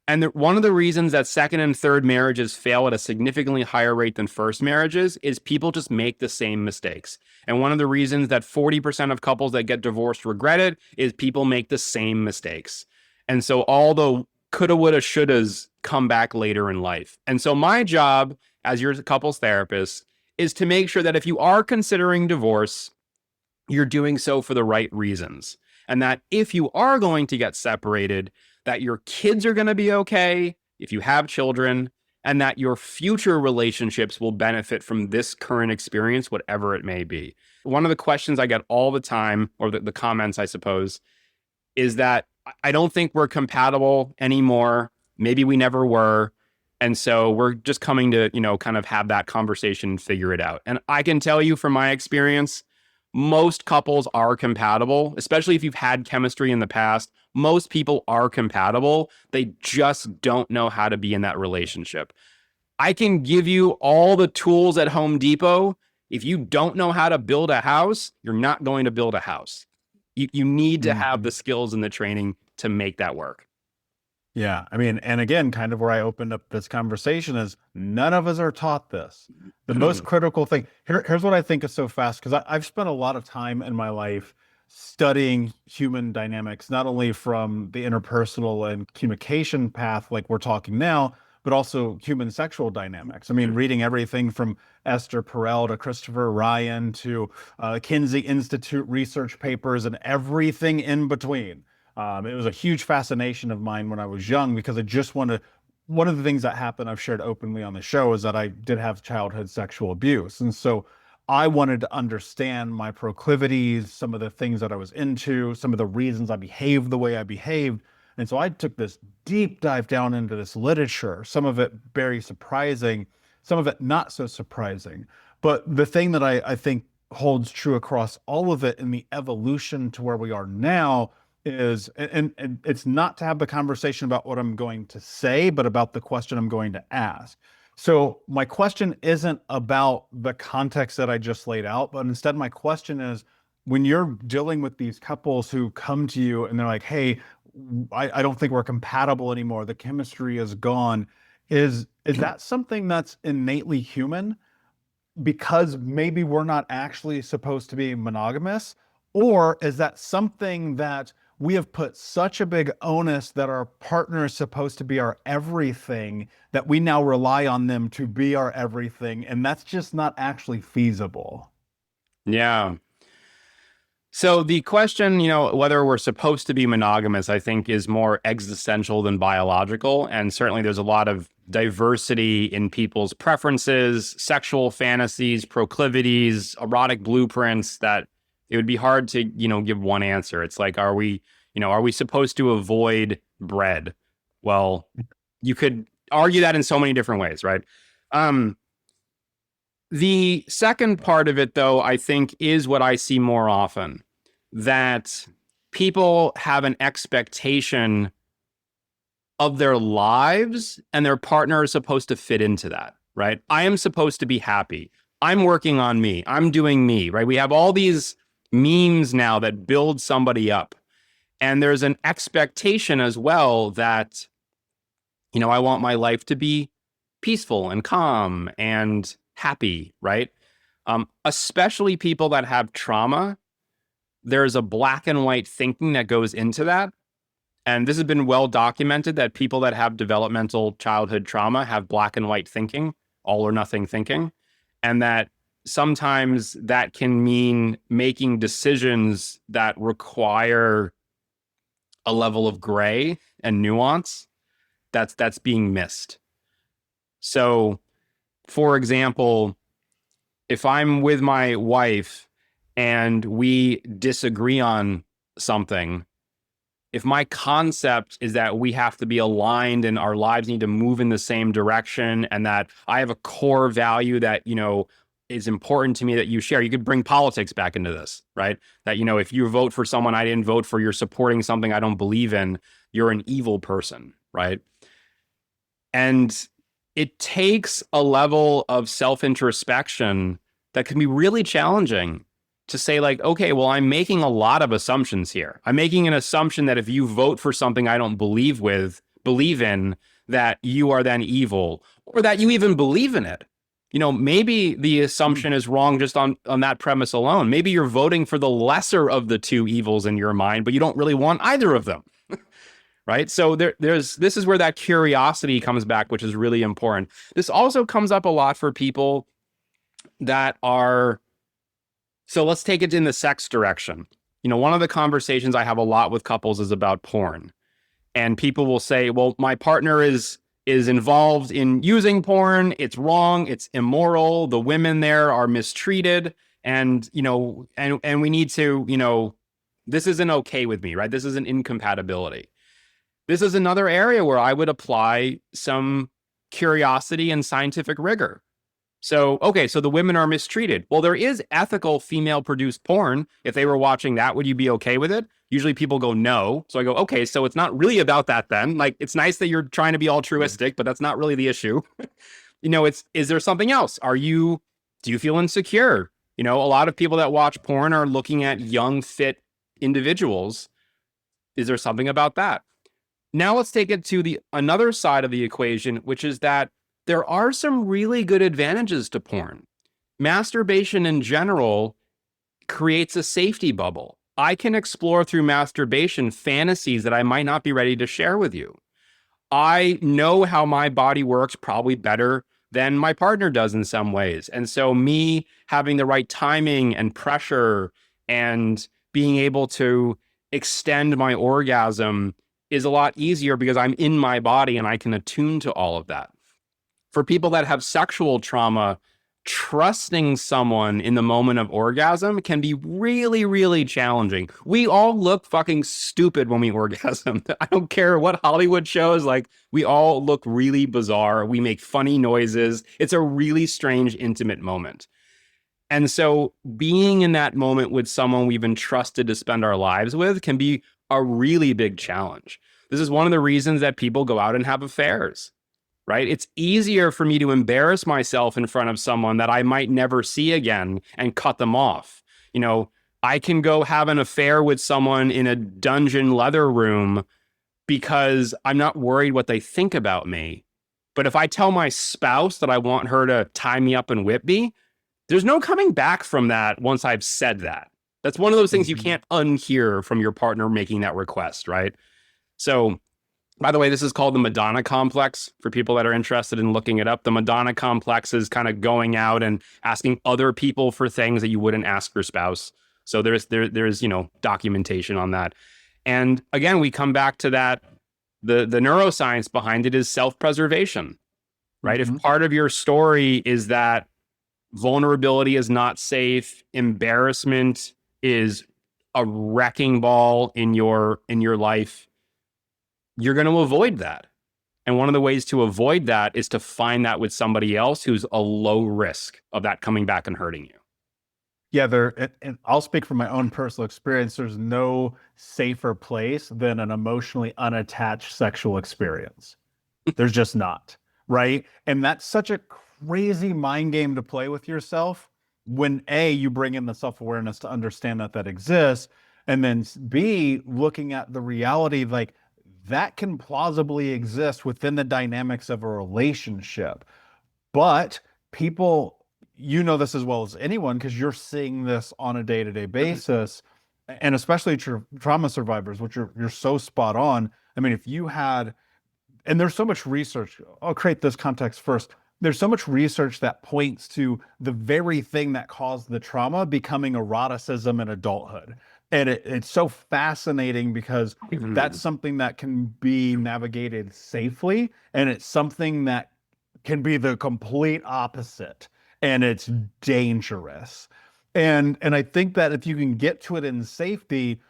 Speaker 2: And one of the reasons that second and third marriages fail at a significantly higher rate than first marriages is people just make the same mistakes. And one of the reasons that 40% of couples that get divorced regret it is people make the same mistakes. And so all the coulda, woulda, shouldas come back later in life. And so my job as your couples therapist is to make sure that if you are considering divorce, you're doing so for the right reasons. And that if you are going to get separated, that your kids are going to be okay if you have children, and that your future relationships will benefit from this current experience, whatever it may be. One of the questions I get all the time, or the comments, I suppose, is that I don't think we're compatible anymore. Maybe we never were. And so we're just coming to, kind of have that conversation and figure it out. And I can tell you from my experience, most couples are compatible, especially if you've had chemistry in the past. Most people are compatible. They just don't know how to be in that relationship. I can give you all the tools at Home Depot. If you don't know how to build a house, you're not going to build a house. You need to have the skills and the training to make that work.
Speaker 1: Yeah. I mean, and again, kind of where I opened up this conversation is none of us are taught this. The most critical thing here's what I think is so fast, because I've spent a lot of time in my life studying human dynamics, not only from the interpersonal and communication path, like we're talking now, but also human sexual dynamics. I mean, reading everything from Esther Perel to Christopher Ryan to Kinsey Institute research papers and everything in between. It was a huge fascination of mine when I was young, because I just wanted, one of the things that happened, I've shared openly on the show, is that I did have childhood sexual abuse. And so I wanted to understand my proclivities, some of the things that I was into, some of the reasons I behaved the way I behaved. And so I took this deep dive down into this literature, some of it very surprising, some of it not so surprising. But the thing that I think holds true across all of it in the evolution to where we are now is, and it's not to have the conversation about what I'm going to say, but about the question I'm going to ask. So my question isn't about the context that I just laid out, but instead my question is, when you're dealing with these couples who come to you and they're like, hey, I don't think we're compatible anymore, the chemistry is gone, is that something that's innately human because maybe we're not actually supposed to be monogamous? Or is that something that we have put such a big onus that our partner is supposed to be our everything, that we now rely on them to be our everything, and that's just not actually feasible?
Speaker 2: Yeah. So the question, whether we're supposed to be monogamous, I think is more existential than biological. And certainly there's a lot of diversity in people's preferences, sexual fantasies, proclivities, erotic blueprints, that it would be hard to, give one answer. It's like, are we supposed to avoid bread? Well, you could argue that in so many different ways, right? The second part of it, though, I think is what I see more often, that people have an expectation of their lives and their partner is supposed to fit into that, right? I am supposed to be happy. I'm working on me. I'm doing me, right? We have all these memes now that build somebody up. And there's an expectation as well that, I want my life to be peaceful and calm and happy, right? Especially people that have trauma, there's a black and white thinking that goes into that. And this has been well documented that people that have developmental childhood trauma have black and white thinking, all or nothing thinking. And that sometimes that can mean making decisions that require a level of gray and nuance that's being missed. So, for example, if I'm with my wife and we disagree on something, if my concept is that we have to be aligned and our lives need to move in the same direction, and that I have a core value that, is important to me that you share, you could bring politics back into this, right? That, if you vote for someone I didn't vote for, you're supporting something I don't believe in, you're an evil person, right? And it takes a level of self-introspection that can be really challenging to say, like, okay, well, I'm making a lot of assumptions here. I'm making an assumption that if you vote for something I don't believe in, that you are then evil, or that you even believe in it. Maybe the assumption is wrong just on that premise alone. Maybe you're voting for the lesser of the two evils in your mind, but you don't really want either of them. Right? So this is where that curiosity comes back, which is really important. This also comes up a lot for people that are, so let's take it in the sex direction. One of the conversations I have a lot with couples is about porn. And people will say, well, my partner is involved in using porn. It's wrong. It's immoral. The women there are mistreated. And, and we need to, this isn't okay with me, right? This is an incompatibility. This is another area where I would apply some curiosity and scientific rigor. So, okay, so the women are mistreated. Well, there is ethical female-produced porn. If they were watching that, would you be okay with it? Usually people go, no. So I go, okay, so it's not really about that then. Like, it's nice that you're trying to be altruistic, but that's not really the issue. Is there something else? Do you feel insecure? A lot of people that watch porn are looking at young, fit individuals. Is there something about that? Now let's take it to the another side of the equation, which is that there are some really good advantages to porn. Masturbation in general creates a safety bubble. I can explore through masturbation fantasies that I might not be ready to share with you. I know how my body works probably better than my partner does in some ways. And so me having the right timing and pressure and being able to extend my orgasm is a lot easier because I'm in my body and I can attune to all of that. For people that have sexual trauma, trusting someone in the moment of orgasm can be really, really challenging. We all look fucking stupid when we orgasm. I don't care what Hollywood shows, like, we all look really bizarre. We make funny noises. It's a really strange, intimate moment. And so being in that moment with someone we've entrusted to spend our lives with can be a really big challenge. This is one of the reasons that people go out and have affairs, right? It's easier for me to embarrass myself in front of someone that I might never see again and cut them off. I can go have an affair with someone in a dungeon leather room because I'm not worried what they think about me. But if I tell my spouse that I want her to tie me up and whip me, there's no coming back from that once I've said that. That's one of those things you can't unhear from your partner making that request, right? So, by the way, this is called the Madonna complex for people that are interested in looking it up. The Madonna complex is kind of going out and asking other people for things that you wouldn't ask your spouse. So there's documentation on that. And again, we come back to that. The neuroscience behind it is self-preservation, right? If part of your story is that vulnerability is not safe, embarrassment is a wrecking ball in your life, you're going to avoid that. And one of the ways to avoid that is to find that with somebody else who's a low risk of that coming back and hurting you.
Speaker 1: Yeah, and I'll speak from my own personal experience. There's no safer place than an emotionally unattached sexual experience. There's just not, right? And that's such a crazy mind game to play with yourself when A, you bring in the self-awareness to understand that exists, and then B, looking at the reality, like, that can plausibly exist within the dynamics of a relationship. But people, this as well as anyone, because you're seeing this on a day-to-day basis, and especially trauma survivors, which you're so spot on. I mean, if you had, and there's so much research, I'll create this context first. there's so much research that points to the very thing that caused the trauma becoming eroticism in adulthood. And it's so fascinating because that's something that can be navigated safely, and it's something that can be the complete opposite, and it's dangerous. And I think that if you can get to it in safety,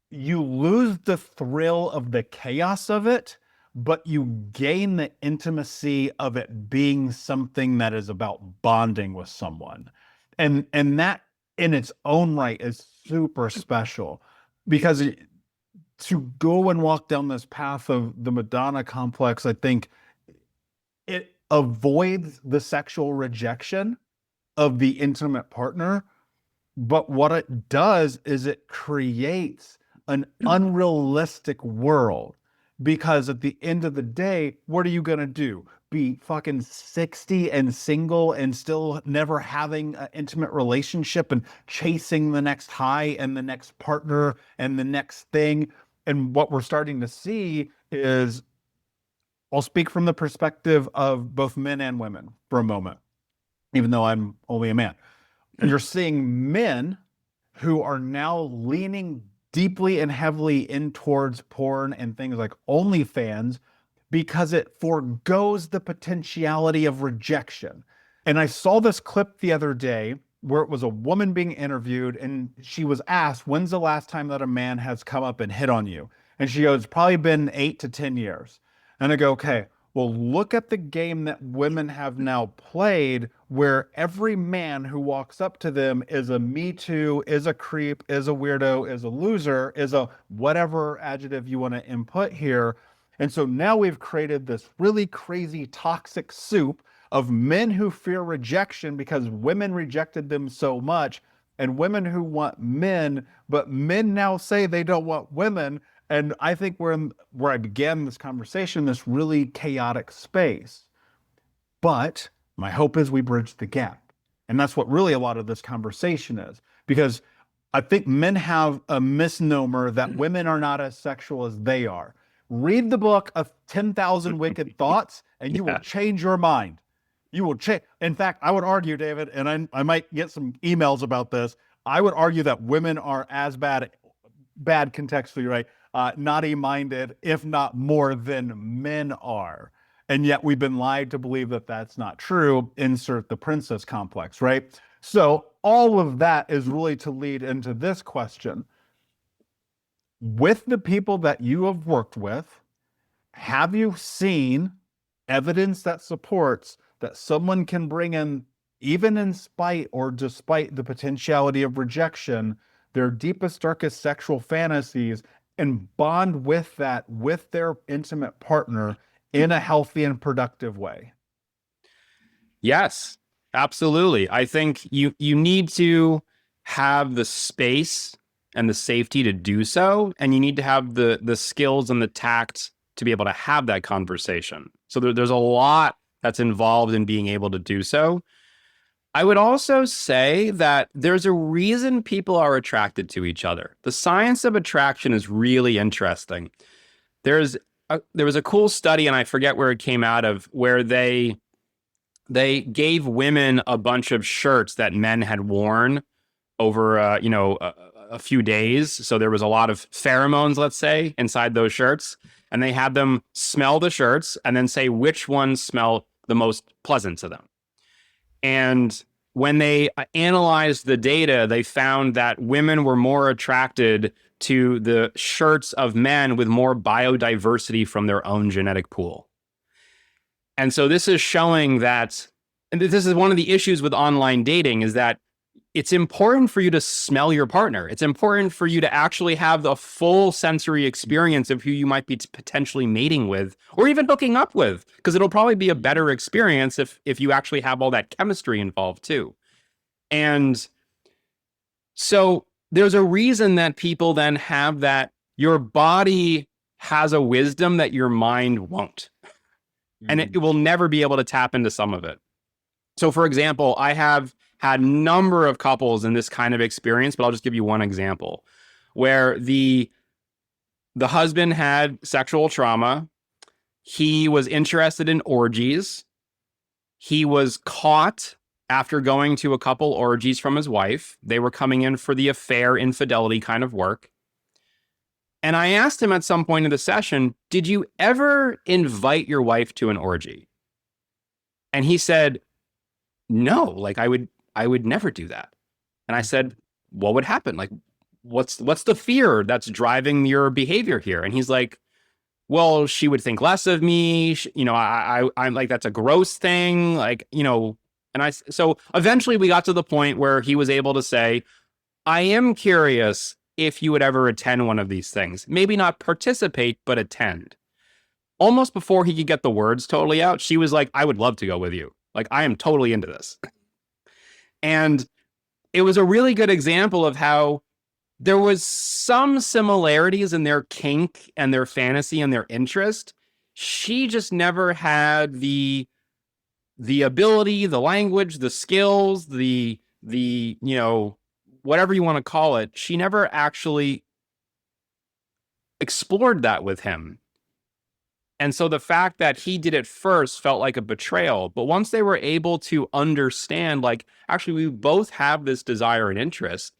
Speaker 1: you lose the thrill of the chaos of it, but you gain the intimacy of it being something that is about bonding with someone. And that in its own right is super special because to go and walk down this path of the Madonna complex, I think it avoids the sexual rejection of the intimate partner. But what it does is it creates an unrealistic world because at the end of the day, what are you going to do? Be fucking 60 and single and still never having an intimate relationship and chasing the next high and the next partner and the next thing. And what we're starting to see is, I'll speak from the perspective of both men and women for a moment, even though I'm only a man. You're seeing men who are now leaning deeply and heavily in towards porn and things like OnlyFans because it forgoes the potentiality of rejection. And I saw this clip the other day where it was a woman being interviewed and she was asked, when's the last time that a man has come up and hit on you? And she goes, it's probably been 8 to 10 years. And I go, okay, well, look at the game that women have now played where every man who walks up to them is a me too, is a creep, is a weirdo, is a loser, is a whatever adjective you want to input here. And so now we've created this really crazy toxic soup of men who fear rejection because women rejected them so much, and women who want men, but men now say they don't want women. And I think we're in where I began this conversation, this really chaotic space. But my hope is we bridge the gap. And that's what really a lot of this conversation is. Because I think men have a misnomer that women are not as sexual as they are. Read the book of 10,000 Wicked Thoughts, and you will change your mind. You will change. In fact, I would argue, David, and I might get some emails about this, I would argue that women are as bad contextually, right? Naughty-minded, if not more than men are. And yet we've been lied to believe that that's not true. Insert the princess complex, right? So all of that is really to lead into this question. With the people that you have worked with, have you seen evidence that supports that someone can bring in, even in spite or despite the potentiality of rejection, their deepest, darkest sexual fantasies and bond with that, with their intimate partner in a healthy and productive way?
Speaker 2: Yes, absolutely. I think you need to have the space and the safety to do so, and you need to have the skills and the tact to be able to have that conversation. So there's a lot that's involved in being able to do so. I would also say that there's a reason people are attracted to each other. The science of attraction is really interesting. There was a cool study, and I forget where it came out of, where they gave women a bunch of shirts that men had worn over a few days. So there was a lot of pheromones, let's say, inside those shirts, and they had them smell the shirts and then say which ones smell the most pleasant to them. And when they analyzed the data, they found that women were more attracted to the shirts of men with more biodiversity from their own genetic pool. And so this is showing that, and this is one of the issues with online dating, is that it's important for you to smell your partner. It's important for you to actually have the full sensory experience of who you might be potentially mating with or even hooking up with, because it'll probably be a better experience if you actually have all that chemistry involved too. And so there's a reason that people then have that your body has a wisdom that your mind won't. And it will never be able to tap into some of it. So for example, I have had a number of couples in this kind of experience, but I'll just give you one example where the husband had sexual trauma. He was interested in orgies. He was caught after going to a couple orgies from his wife. They were coming in for the affair infidelity kind of work. And I asked him at some point in the session, did you ever invite your wife to an orgy? And he said, no, like I would never do that. And I said, what would happen? Like, what's the fear that's driving your behavior here? And he's like, well, she would think less of me. I'm like, that's a gross thing. Like, so eventually we got to the point where he was able to say, I am curious if you would ever attend one of these things. Maybe not participate, but attend. Almost before he could get the words totally out, she was like, I would love to go with you. Like, I am totally into this. And it was a really good example of how there was some similarities in their kink and their fantasy and their interest. She just never had the ability, the language, the skills, the whatever you want to call it. She never actually explored that with him. And so the fact that he did it first felt like a betrayal. But once they were able to understand, like, actually, we both have this desire and interest.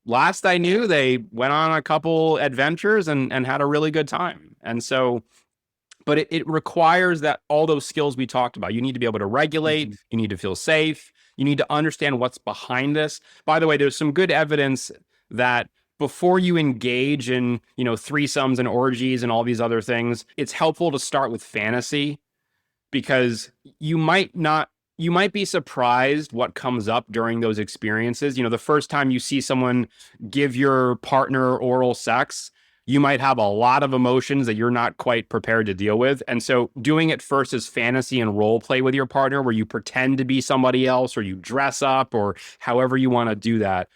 Speaker 2: Last I knew, they went on a couple adventures and had a really good time. And so, but it requires that all those skills we talked about. You need to be able to regulate. You need to feel safe. You need to understand what's behind this. By the way, there's some good evidence that before you engage in, threesomes and orgies and all these other things, it's helpful to start with fantasy, because you might be surprised what comes up during those experiences. The first time you see someone give your partner oral sex, you might have a lot of emotions that you're not quite prepared to deal with. And so doing it first as fantasy and role play with your partner, where you pretend to be somebody else, or you dress up, or however you want to do that,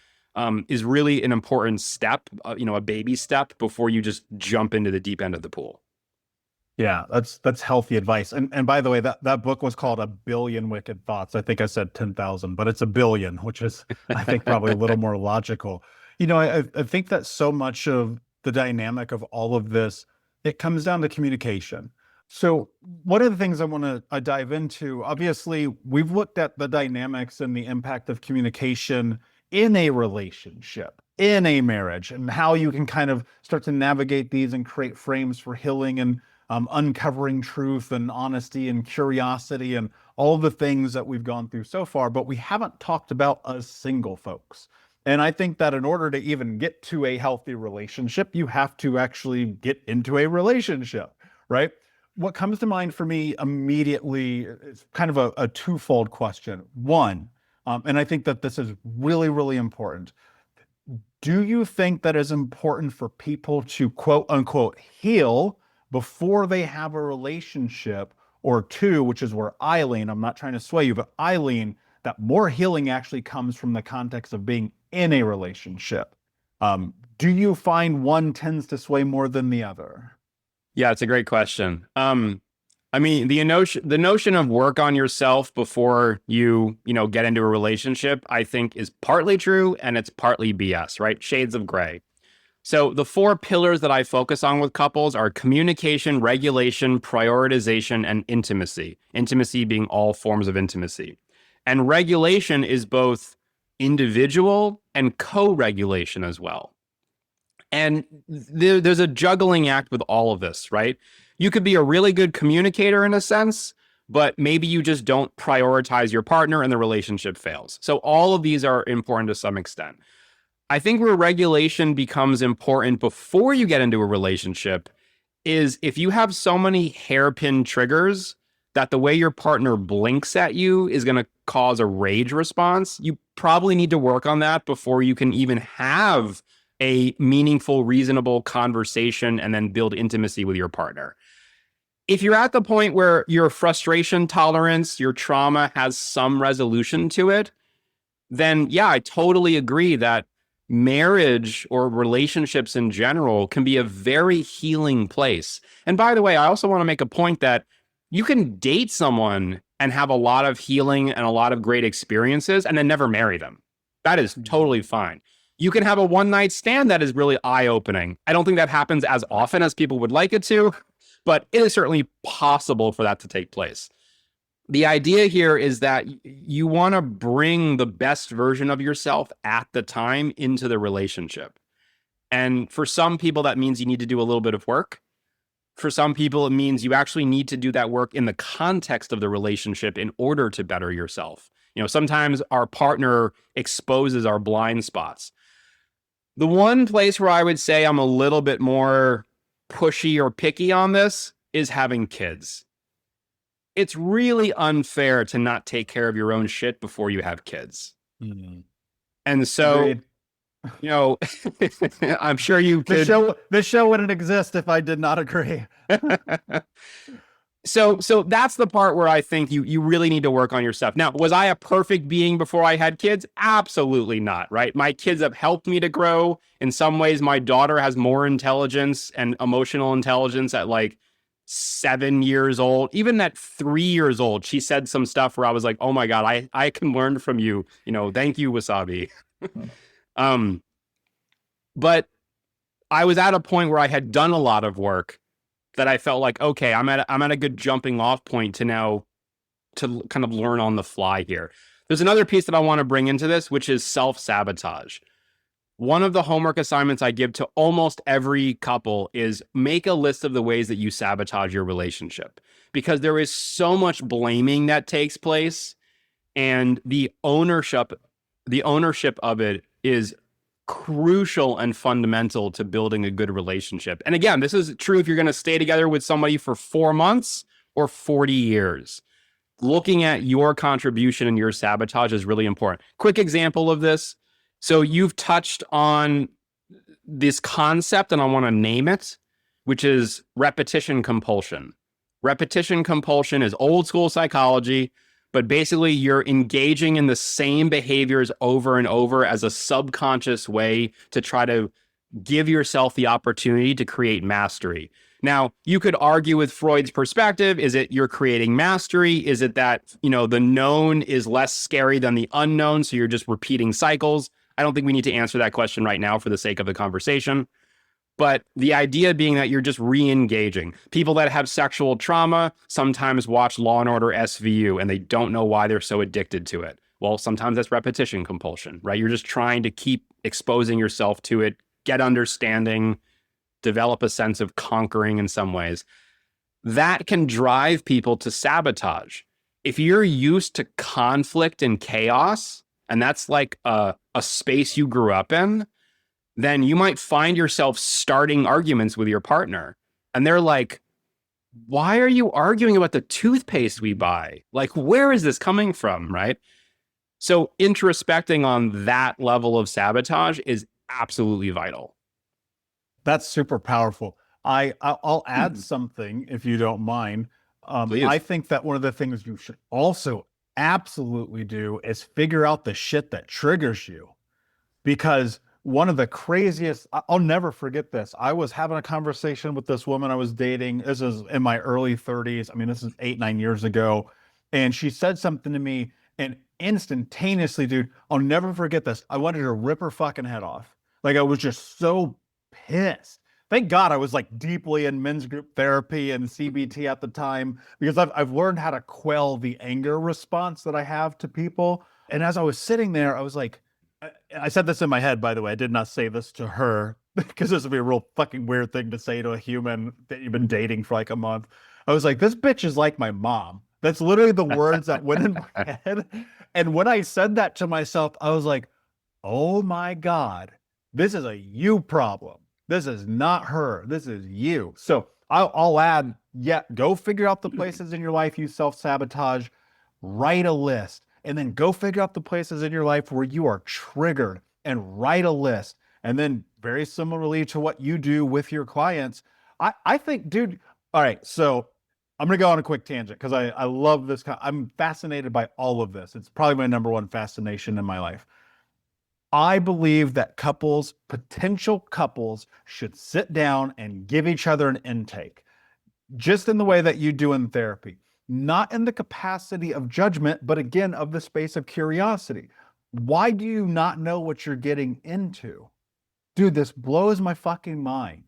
Speaker 2: is really an important step, a baby step before you just jump into the deep end of the pool.
Speaker 1: Yeah, that's healthy advice. And by the way, that book was called A Billion Wicked Thoughts. I think I said 10,000, but it's a billion, which is, I think, probably a little more logical. I think that so much of the dynamic of all of this, it comes down to communication. So one of the things I want to dive into, obviously, we've looked at the dynamics and the impact of communication in a relationship, in a marriage, and how you can kind of start to navigate these and create frames for healing and uncovering truth and honesty and curiosity and all the things that we've gone through so far. But we haven't talked about us single folks. And I think that in order to even get to a healthy relationship, you have to actually get into a relationship, right? What comes to mind for me immediately is kind of a twofold question. One, and I think that this is really, really important. Do you think that it's important for people to quote unquote heal before they have a relationship? Or two, which is where I lean, I'm not trying to sway you, but I lean that more healing actually comes from the context of being in a relationship. Do you find one tends to sway more than the other?
Speaker 2: Yeah, it's a great question. I mean, the notion of work on yourself before you get into a relationship, I think, is partly true and it's partly BS, right? Shades of gray. So the 4 pillars that I focus on with couples are communication, regulation, prioritization, and intimacy. Intimacy being all forms of intimacy. And regulation is both individual and co-regulation as well. And there's a juggling act with all of this, right? You could be a really good communicator in a sense, but maybe you just don't prioritize your partner and the relationship fails. So all of these are important to some extent. I think where regulation becomes important before you get into a relationship is if you have so many hairpin triggers that the way your partner blinks at you is going to cause a rage response, you probably need to work on that before you can even have a meaningful, reasonable conversation and then build intimacy with your partner. If you're at the point where your frustration tolerance, your trauma has some resolution to it, then yeah, I totally agree that marriage or relationships in general can be a very healing place. And by the way, I also want to make a point that you can date someone and have a lot of healing and a lot of great experiences and then never marry them. That is totally fine. You can have a one-night stand that is really eye-opening. I don't think that happens as often as people would like it to, but it is certainly possible for that to take place. the idea here is that you want to bring the best version of yourself at the time into the relationship. And for some people, that means you need to do a little bit of work. For some people, it means you actually need to do that work in the context of the relationship in order to better yourself. Sometimes our partner exposes our blind spots. The one place where I would say I'm a little bit more pushy or picky on this is having kids. It's really unfair to not take care of your own shit before you have kids.
Speaker 1: Mm-hmm.
Speaker 2: And so, I'm sure you could.
Speaker 1: The show wouldn't exist if I did not agree.
Speaker 2: So that's the part where I think you really need to work on yourself. Now, was I a perfect being before I had kids? Absolutely not, right? My kids have helped me to grow. In some ways, my daughter has more intelligence and emotional intelligence at like 7 years old. Even at 3 years old, she said some stuff where I was like, oh my God, I can learn from you. Thank you, Wasabi. But I was at a point where I had done a lot of work that I felt like, okay, I'm at a good jumping off point to now to kind of learn on the fly here. There's another piece that I want to bring into this, which is self-sabotage. One of the homework assignments I give to almost every couple is make a list of the ways that you sabotage your relationship, because there is so much blaming that takes place, and the ownership of it is crucial and fundamental to building a good relationship. And again, this is true if you're going to stay together with somebody for 4 months or 40 years. Looking at your contribution and your sabotage is really important. Quick example of this. So you've touched on this concept, and I want to name it, which is repetition compulsion. Repetition compulsion is old school psychology, but basically you're engaging in the same behaviors over and over as a subconscious way to try to give yourself the opportunity to create mastery. Now, you could argue with Freud's perspective, is it you're creating mastery? Is it that, the known is less scary than the unknown, so you're just repeating cycles? I don't think we need to answer that question right now for the sake of the conversation. But the idea being that you're just re-engaging. People that have sexual trauma sometimes watch Law and Order SVU and they don't know why they're so addicted to it. Well, sometimes that's repetition compulsion, right? You're just trying to keep exposing yourself to it, get understanding, develop a sense of conquering in some ways. That can drive people to sabotage. If you're used to conflict and chaos, and that's like a space you grew up in, then you might find yourself starting arguments with your partner. And they're like, why are you arguing about the toothpaste we buy? Like, where is this coming from, right? So introspecting on that level of sabotage is absolutely vital.
Speaker 1: That's super powerful. I'll add something, if you don't mind. I think that one of the things you should also absolutely do is figure out the shit that triggers you. Because one of the craziest, I'll never forget this. I was having a conversation with this woman I was dating. This is in my early 30s. I mean, this is 8-9 years ago. And she said something to me, and instantaneously, dude, I'll never forget this. I wanted to rip her fucking head off. Like, I was just so pissed. Thank God I was like deeply in men's group therapy and CBT at the time, because I've learned how to quell the anger response that I have to people. And as I was sitting there, I was like, I said this in my head, by the way. I did not say this to her, because this would be a real fucking weird thing to say to a human that you've been dating for like a month. I was like, this bitch is like my mom. That's literally the words that went in my head. And when I said that to myself, I was like, oh my God, this is a you problem. This is not her. This is you. So I'll add, go figure out the places in your life you self-sabotage, write a list. And then go figure out the places in your life where you are triggered and write a list. And then very similarly to what you do with your clients, I think, dude, all right, so I'm going to go on a quick tangent because I love this. I'm fascinated by all of this. It's probably my number one fascination in my life. I believe that potential couples should sit down and give each other an intake, just in the way that you do in therapy. Not in the capacity of judgment, but again, of the space of curiosity. Why do you not know what you're getting into? Dude, this blows my fucking mind.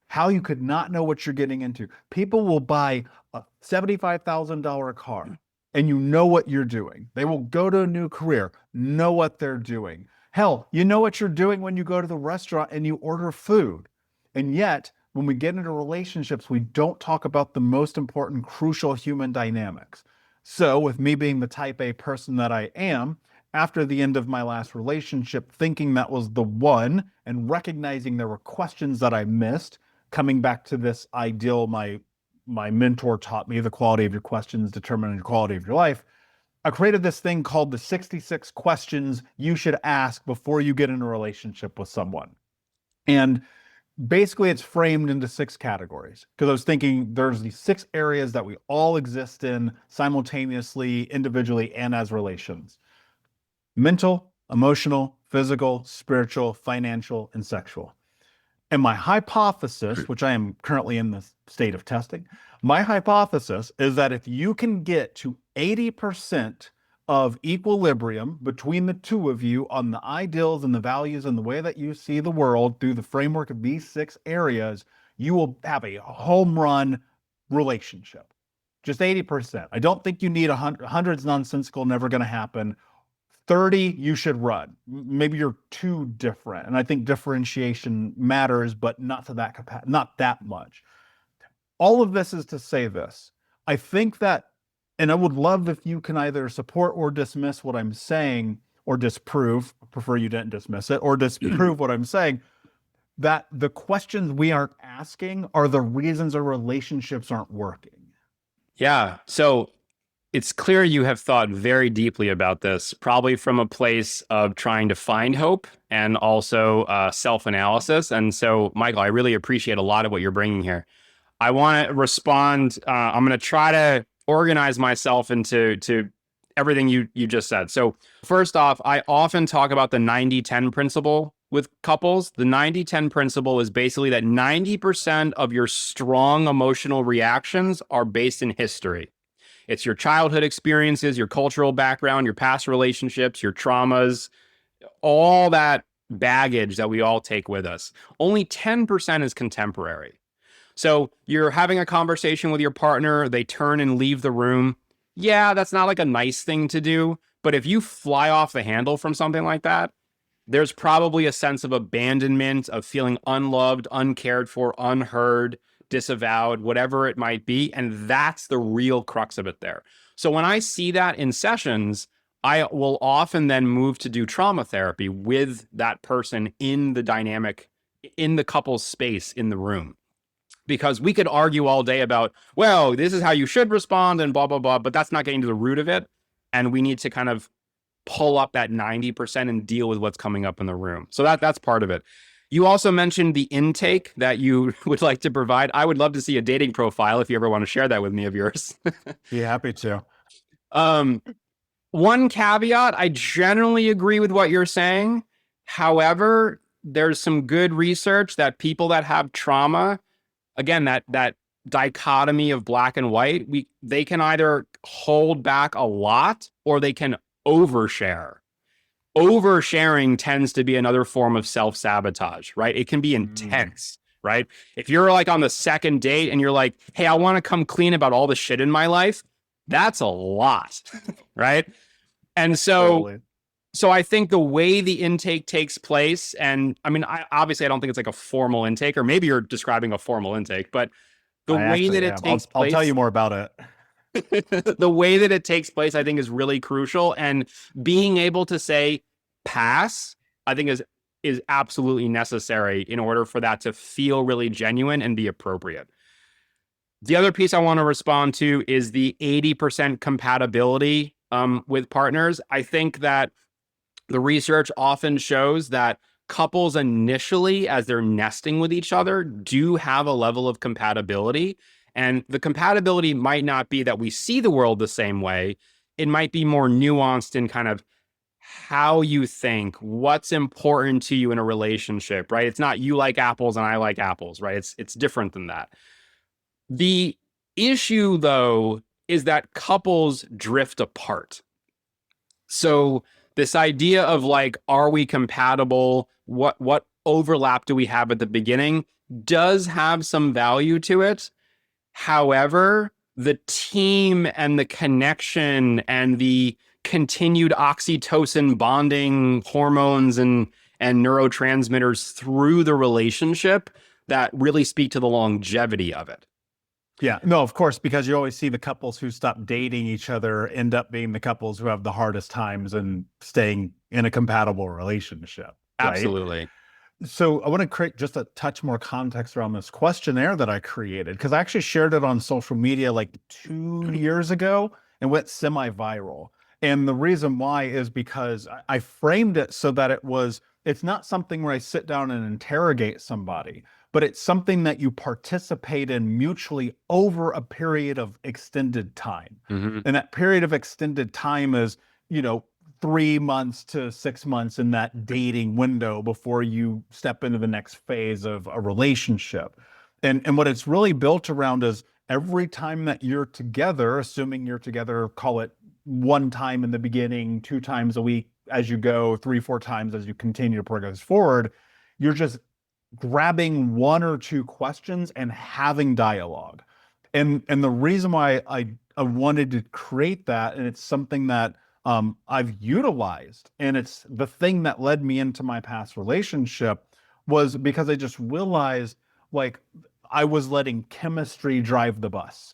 Speaker 1: How you could not know what you're getting into. People will buy a $75,000 car and you know what you're doing. They will go to a new career, know what they're doing. Hell, you know what you're doing when you go to the restaurant and you order food. And yet, when we get into relationships, we don't talk about the most important, crucial human dynamics. So, with me being the type A person that I am, after the end of my last relationship, thinking that was the one and recognizing there were questions that I missed, coming back to this ideal my mentor taught me, the quality of your questions determine the quality of your life. I created this thing called the 66 questions you should ask before you get in a relationship with someone. And basically it's framed into 6 categories because I was thinking there's these 6 areas that we all exist in simultaneously, individually, and as relations: mental, emotional, physical, spiritual, financial, and sexual. And my hypothesis, which I am currently in the state of testing, my hypothesis is that if you can get to 80% of equilibrium between the two of you on the ideals and the values and the way that you see the world through the framework of these 6 areas, you will have a home run relationship. Just 80%. I don't think you need 100. 100's nonsensical, never going to happen. 30, you should run. Maybe you're too different. And I think differentiation matters, but not to that not that much. All of this is to say this. I think that, and I would love if you can either support or dismiss what I'm saying, or disprove, I prefer you didn't dismiss it, or disprove what I'm saying, that the questions we aren't asking are the reasons our relationships aren't working.
Speaker 2: Yeah. So it's clear you have thought very deeply about this, probably from a place of trying to find hope and also self-analysis. And so, Michael, I really appreciate a lot of what you're bringing here. I want to respond. I'm going to try to organize myself into everything you just said. So first off, I often talk about the 90-10 principle with couples. The 90-10 principle is basically that 90% of your strong emotional reactions are based in history. It's your childhood experiences, your cultural background, your past relationships, your traumas, all that baggage that we all take with us. Only 10% is contemporary. So you're having a conversation with your partner, they turn and leave the room. Yeah, that's not like a nice thing to do. But if you fly off the handle from something like that, there's probably a sense of abandonment, of feeling unloved, uncared for, unheard, disavowed, whatever it might be. And that's the real crux of it there. So when I see that in sessions, I will often then move to do trauma therapy with that person in the dynamic, in the couple's space in the room. Because we could argue all day about, well, this is how you should respond and blah, blah, blah, but that's not getting to the root of it. And we need to kind of pull up that 90% and deal with what's coming up in the room. So that's part of it. You also mentioned the intake that you would like to provide. I would love to see a dating profile if you ever want to share that with me of yours.
Speaker 1: Be happy to.
Speaker 2: One caveat, I generally agree with what you're saying. However, there's some good research that people that have trauma, again, that dichotomy of black and white, they can either hold back a lot or they can overshare. Oversharing tends to be another form of self-sabotage, right? It can be intense, right? If you're like on the second date and you're like, hey, I want to come clean about all the shit in my life, that's a lot, right? And so,
Speaker 1: Totally.
Speaker 2: so I think the way the intake takes place, and I mean, obviously I don't think it's like a formal intake, or maybe you're describing a formal intake, but the way that it takes place,
Speaker 1: I'll tell you more about it.
Speaker 2: The way that it takes place, I think, is really crucial. And being able to say pass, I think is absolutely necessary in order for that to feel really genuine and be appropriate. The other piece I want to respond to is the 80% compatibility with partners. I think that the research often shows that couples initially, as they're nesting with each other, do have a level of compatibility. And the compatibility might not be that we see the world the same way. It might be more nuanced in kind of how you think, what's important to you in a relationship, right? It's not you like apples and I like apples, right? It's different than that. The issue, though, is that couples drift apart. So this idea of like, are we compatible? What overlap do we have at the beginning does have some value to it. However, the team and the connection and the continued oxytocin bonding hormones and neurotransmitters through the relationship that really speak to the longevity of it.
Speaker 1: Yeah, no, of course, because you always see the couples who stop dating each other end up being the couples who have the hardest times and staying in a compatible relationship, right?
Speaker 2: Absolutely.
Speaker 1: So I want to create just a touch more context around this questionnaire that I created because I actually shared it on social media like 2 years ago and went semi-viral. And the reason why is because I framed it so that it's not something where I sit down and interrogate somebody, but it's something that you participate in mutually over a period of extended time.
Speaker 2: Mm-hmm.
Speaker 1: And that period of extended time is, you know, 3 months to 6 months in that dating window before you step into the next phase of a relationship. And what it's really built around is every time that you're together, assuming you're together, call it one time in the beginning, 2 times a week as you go, 3, 4 times as you continue to progress forward, you're just grabbing one or two questions and having dialogue. And the reason why I wanted to create that, and it's something that I've utilized, and it's the thing that led me into my past relationship, was because I just realized like I was letting chemistry drive the bus.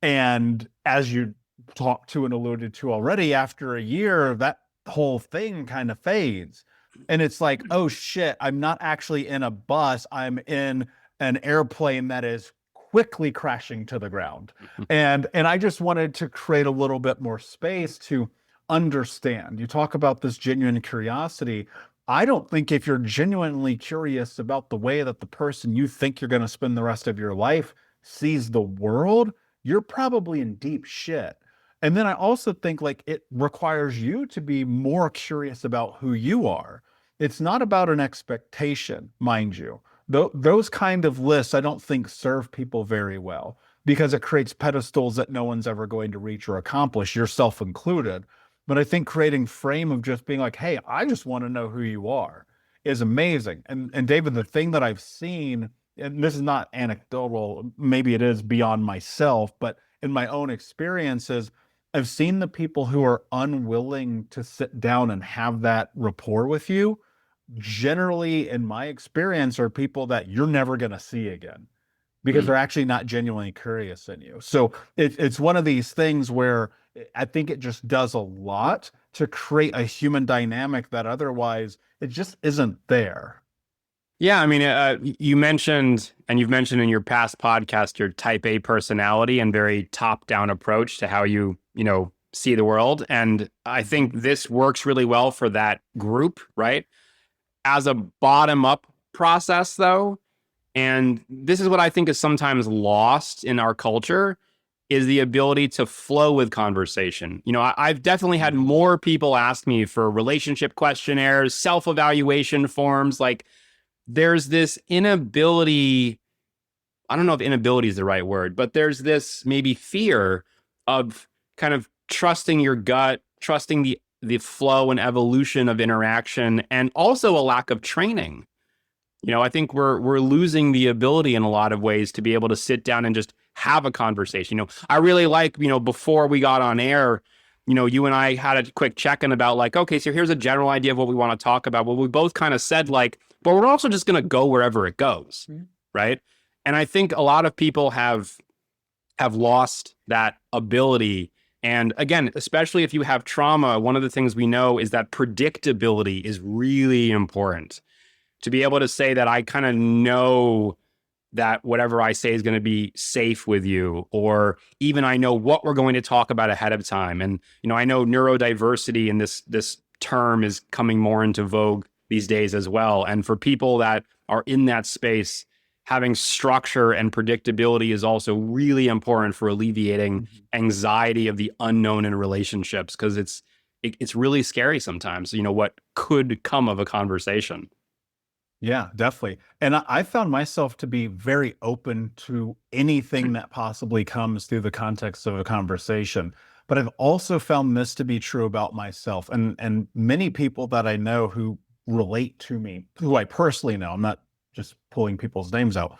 Speaker 1: And as you talked to and alluded to already, after a year, that whole thing kind of fades. And it's like, oh shit, I'm not actually in a bus, I'm in an airplane that is quickly crashing to the ground. And I just wanted to create a little bit more space to understand. You talk about this genuine curiosity. I don't think if you're genuinely curious about the way that the person you think you're going to spend the rest of your life sees the world, you're probably in deep shit. And then I also think like it requires you to be more curious about who you are. It's not about an expectation, mind you. Those kind of lists, I don't think serve people very well because it creates pedestals that no one's ever going to reach or accomplish, yourself included. But I think creating frame of just being like, hey, I just want to know who you are is amazing. And David, the thing that I've seen, and this is not anecdotal, maybe it is beyond myself, but in my own experiences, I've seen the people who are unwilling to sit down and have that rapport with you, generally, in my experience, are people that you're never going to see again because
Speaker 2: Mm.
Speaker 1: they're actually not genuinely curious in you. So it's one of these things where I think it just does a lot to create a human dynamic that otherwise it just isn't there.
Speaker 2: Yeah, I mean, you mentioned, and you've mentioned in your past podcast, your type A personality and very top-down approach to how you see the world. And I think this works really well for that group, right? As a bottom-up process, though, and this is what I think is sometimes lost in our culture, is the ability to flow with conversation. I've definitely had more people ask me for relationship questionnaires, self-evaluation forms, like, there's this inability, I don't know if inability is the right word, but there's this maybe fear of kind of trusting your gut, trusting the flow and evolution of interaction, and also a lack of training. I think we're losing the ability in a lot of ways to be able to sit down and just have a conversation. I really like, before we got on air, you and I had a quick check-in about like, okay, so here's a general idea of what we want to talk about. Well, we both kind of said like, but we're also just going to go wherever it goes, right? And I think a lot of people have lost that ability. And again, especially if you have trauma, one of the things we know is that predictability is really important. To be able to say that I kind of know that whatever I say is going to be safe with you, or even I know what we're going to talk about ahead of time. And, I know neurodiversity and this term is coming more into vogue these days as well. And for people that are in that space, having structure and predictability is also really important for alleviating anxiety of the unknown in relationships, because it's really scary sometimes, what could come of a conversation.
Speaker 1: Yeah, definitely. And I found myself to be very open to anything that possibly comes through the context of a conversation. But I've also found this to be true about myself and many people that I know who relate to me, who I personally know. I'm not just pulling people's names out.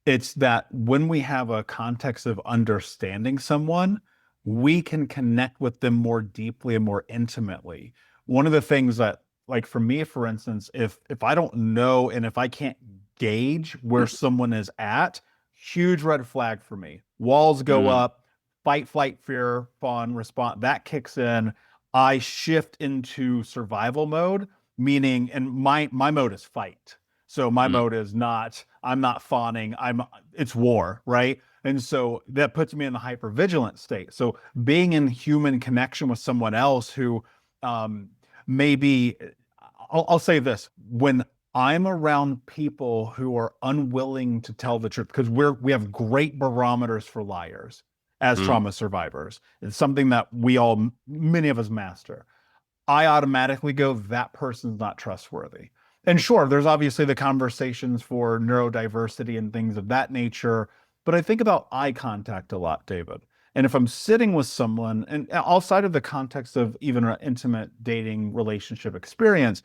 Speaker 1: It's that when we have a context of understanding someone, we can connect with them more deeply and more intimately. One of the things that, like for me, for instance, if I don't know and if I can't gauge where someone is at, huge red flag for me. Walls go
Speaker 2: Mm,
Speaker 1: up, fight, flight, fear, fawn, response, that kicks in. I shift into survival mode, meaning, and my mode is fight. So my
Speaker 2: mm,
Speaker 1: mode is not, I'm not fawning, it's war, right? And so that puts me in the hypervigilant state. So being in human connection with someone else who um, maybe, I'll say this, when I'm around people who are unwilling to tell the truth, because we have great barometers for liars as
Speaker 2: mm.
Speaker 1: trauma survivors. It's something that we all, many of us master. I automatically go, that person's not trustworthy. And sure, there's obviously the conversations for neurodiversity and things of that nature, but I think about eye contact a lot, David. And if I'm sitting with someone, and outside of the context of even an intimate dating relationship experience,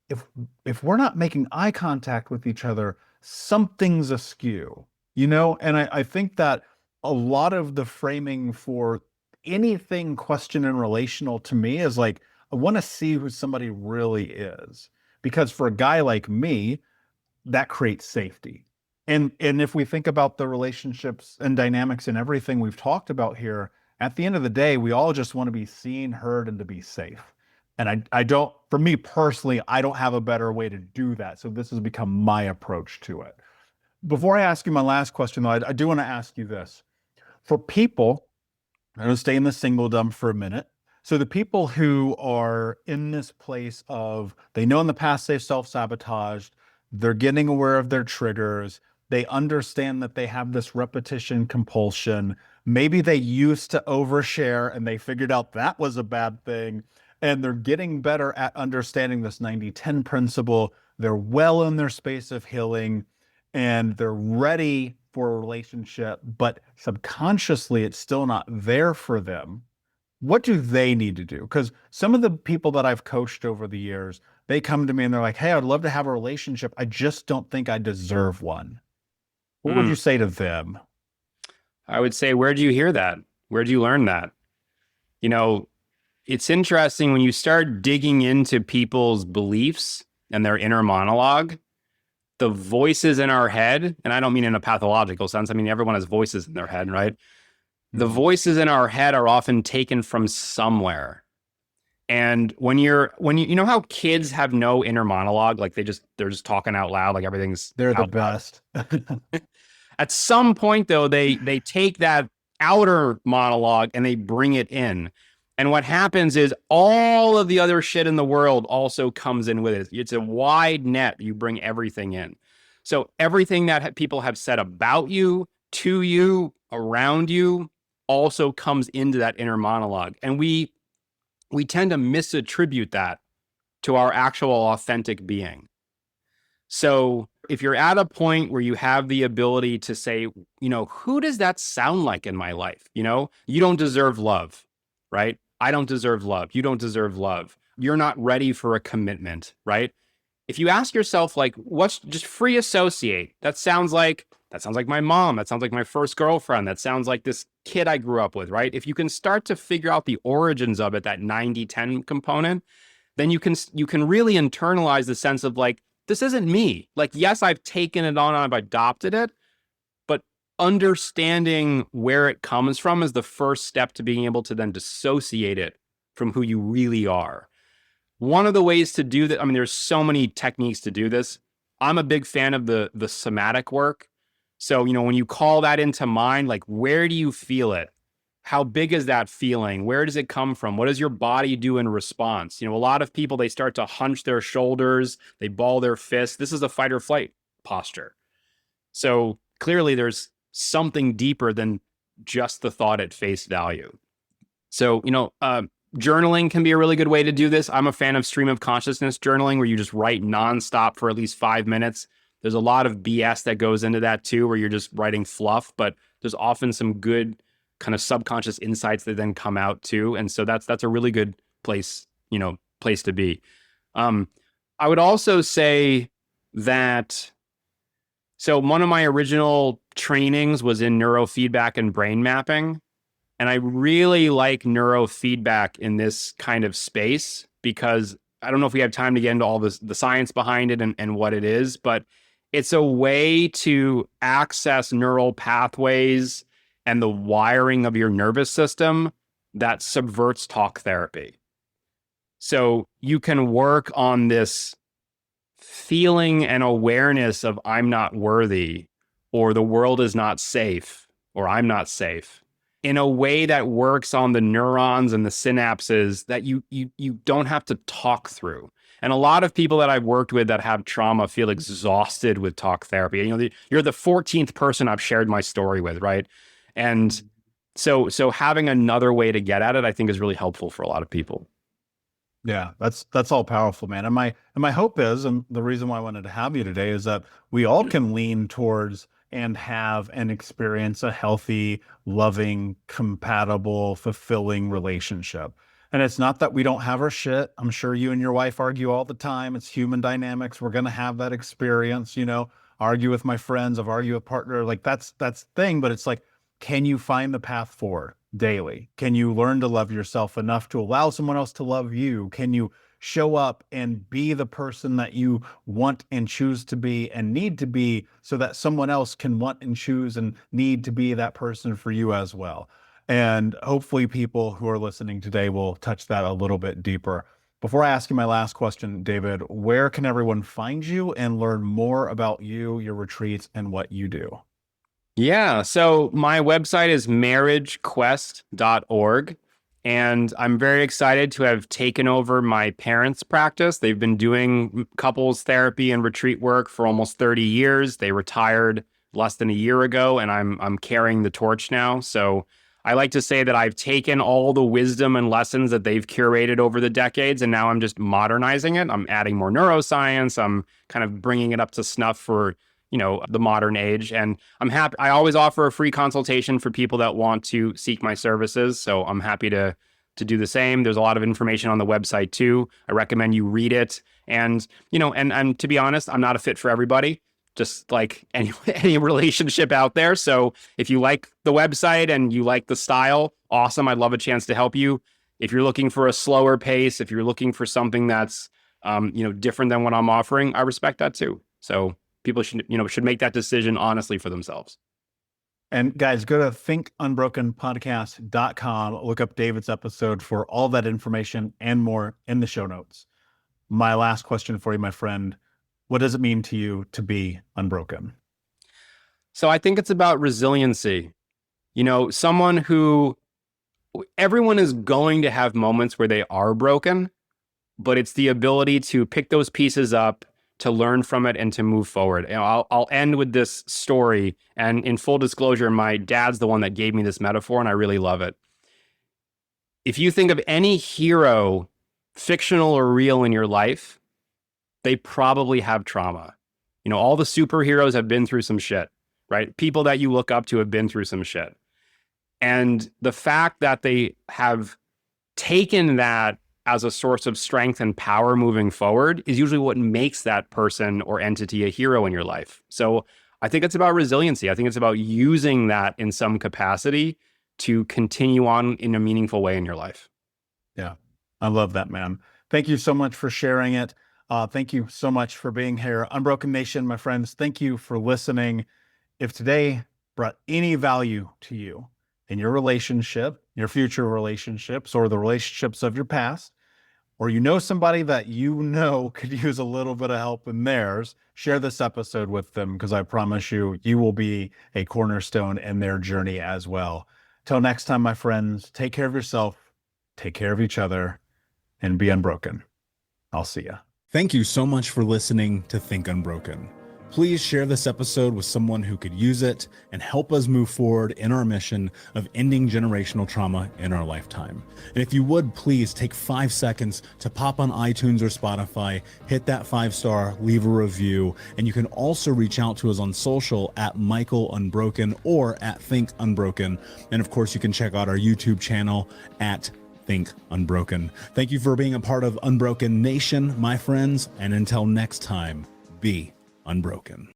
Speaker 1: if if we're not making eye contact with each other, something's askew, you know? And I think that a lot of the framing for anything question and relational to me is like, I want to see who somebody really is. Because for a guy like me, that creates safety. And if we think about the relationships and dynamics and everything we've talked about here, at the end of the day, we all just want to be seen, heard, and to be safe. And I don't, for me personally, I don't have a better way to do that. So this has become my approach to it. Before I ask you my last question, though, I do want to ask you this. For people, I'm going to stay in the singledom for a minute. So the people who are in this place of they know in the past they've self-sabotaged, they're getting aware of their triggers, they understand that they have this repetition compulsion. Maybe they used to overshare and they figured out that was a bad thing. And they're getting better at understanding this 90-10 principle. They're well in their space of healing and they're ready for a relationship, but subconsciously it's still not there for them. What do they need to do? Because some of the people that I've coached over the years, they come to me and they're like, hey, I'd love to have a relationship. I just don't think I deserve one. What would
Speaker 2: Mm.
Speaker 1: you say to them?
Speaker 2: I would say, where do you hear that? Where do you learn that? You know, it's interesting when you start digging into people's beliefs and their inner monologue, the voices in our head, and I don't mean in a pathological sense, I mean, everyone has voices in their head, right? The
Speaker 1: Mhm.
Speaker 2: voices in our head are often taken from somewhere. And you know how kids have no inner monologue, like they're just talking out loud, like everything's
Speaker 1: They're the
Speaker 2: out loud.
Speaker 1: best.
Speaker 2: At some point, though, they take that outer monologue and they bring it in. And what happens is all of the other shit in the world also comes in with it. It's a wide net. You bring everything in. So everything that people have said about you, to you, around you, also comes into that inner monologue. And we tend to misattribute that to our actual authentic being. So if you're at a point where you have the ability to say, who does that sound like in my life? You don't deserve love, right? I don't deserve love. You don't deserve love. You're not ready for a commitment, right? If you ask yourself, like, what's just free associate? That sounds like my mom. That sounds like my first girlfriend. That sounds like this kid I grew up with, right? If you can start to figure out the origins of it, that 90-10 component, then you can really internalize the sense of like, this isn't me. Like, yes, I've taken it on, I've adopted it, but understanding where it comes from is the first step to being able to then dissociate it from who you really are. One of the ways to do that, I mean, there's so many techniques to do this. I'm a big fan of the somatic work. So, when you call that into mind, like, where do you feel it? How big is that feeling? Where does it come from? What does your body do in response? A lot of people, they start to hunch their shoulders, they ball their fists. This is a fight or flight posture. So clearly there's something deeper than just the thought at face value. So, journaling can be a really good way to do this. I'm a fan of stream of consciousness journaling, where you just write nonstop for at least 5 minutes. There's a lot of BS that goes into that too, where you're just writing fluff, but there's often some good kind of subconscious insights that then come out too. And so that's a really good place to be. Um, I would also say that, so one of my original trainings was in neurofeedback and brain mapping. And I really like neurofeedback in this kind of space because I don't know if we have time to get into all this, the science behind it and what it is, but it's a way to access neural pathways and the wiring of your nervous system that subverts talk therapy. So you can work on this feeling and awareness of I'm not worthy, or the world is not safe, or I'm not safe, in a way that works on the neurons and the synapses that you don't have to talk through. And a lot of people that I've worked with that have trauma feel exhausted with talk therapy. You know, you're the 14th person I've shared my story with, right? And so having another way to get at it, I think, is really helpful for a lot of people.
Speaker 1: Yeah, that's all powerful, man. And my hope is, and the reason why I wanted to have you today is that we all can lean towards and have and experience a healthy, loving, compatible, fulfilling relationship. And it's not that we don't have our shit. I'm sure you and your wife argue all the time. It's human dynamics. We're going to have that experience, you know, argue with my friends, I've argued with a partner. Like that's thing, but it's like, can you find the path forward daily? Can you learn to love yourself enough to allow someone else to love you? Can you show up and be the person that you want and choose to be and need to be so that someone else can want and choose and need to be that person for you as well? And hopefully people who are listening today will touch that a little bit deeper. Before I ask you my last question, David, where can everyone find you and learn more about you, your retreats, and what you do?
Speaker 2: Yeah, so my website is marriagequest.org. And I'm very excited to have taken over my parents' practice. They've been doing couples therapy and retreat work for almost 30 years. They retired less than a year ago, and I'm carrying the torch now. So I like to say that I've taken all the wisdom and lessons that they've curated over the decades, and now I'm just modernizing it. I'm adding more neuroscience. I'm kind of bringing it up to snuff for, you know, the modern age. And I'm happy. I always offer a free consultation for people that want to seek my services. So I'm happy to do the same. There's a lot of information on the website too. I recommend you read it. And, you know, and to be honest, I'm not a fit for everybody, just like any relationship out there. So if you like the website and you like the style, awesome. I'd love a chance to help you. If you're looking for a slower pace, if you're looking for something that's, you know, different than what I'm offering, I respect that too. So people should make that decision honestly for themselves.
Speaker 1: And guys, go to thinkunbrokenpodcast.com. Look up David's episode for all that information and more in the show notes. My last question for you, my friend, what does it mean to you to be unbroken?
Speaker 2: So I think it's about resiliency. You know, everyone is going to have moments where they are broken, but it's the ability to pick those pieces up, to learn from it, and to move forward. And I'll end with this story. And in full disclosure, my dad's the one that gave me this metaphor, and I really love it. If you think of any hero, fictional or real, in your life, they probably have trauma. You know, all the superheroes have been through some shit, right? People that you look up to have been through some shit. And the fact that they have taken that as a source of strength and power moving forward is usually what makes that person or entity a hero in your life. So I think it's about resiliency. I think it's about using that in some capacity to continue on in a meaningful way in your life.
Speaker 1: Yeah, I love that, man. Thank you so much for sharing it. Thank you so much for being here. Unbroken Nation, my friends, thank you for listening. If today brought any value to you in your relationship, your future relationships, or the relationships of your past, or you know somebody that you know could use a little bit of help in theirs, share this episode with them, because I promise you, you will be a cornerstone in their journey as well. Till next time, my friends, take care of yourself, take care of each other, and be unbroken. I'll see ya. Thank you so much for listening to Think Unbroken. Please share this episode with someone who could use it and help us move forward in our mission of ending generational trauma in our lifetime. And if you would, please take 5 seconds to pop on iTunes or Spotify, hit that 5-star, leave a review, and you can also reach out to us on social at Michael Unbroken or at Think Unbroken. And of course, you can check out our YouTube channel at Think Unbroken. Thank you for being a part of Unbroken Nation, my friends, and until next time, be unbroken.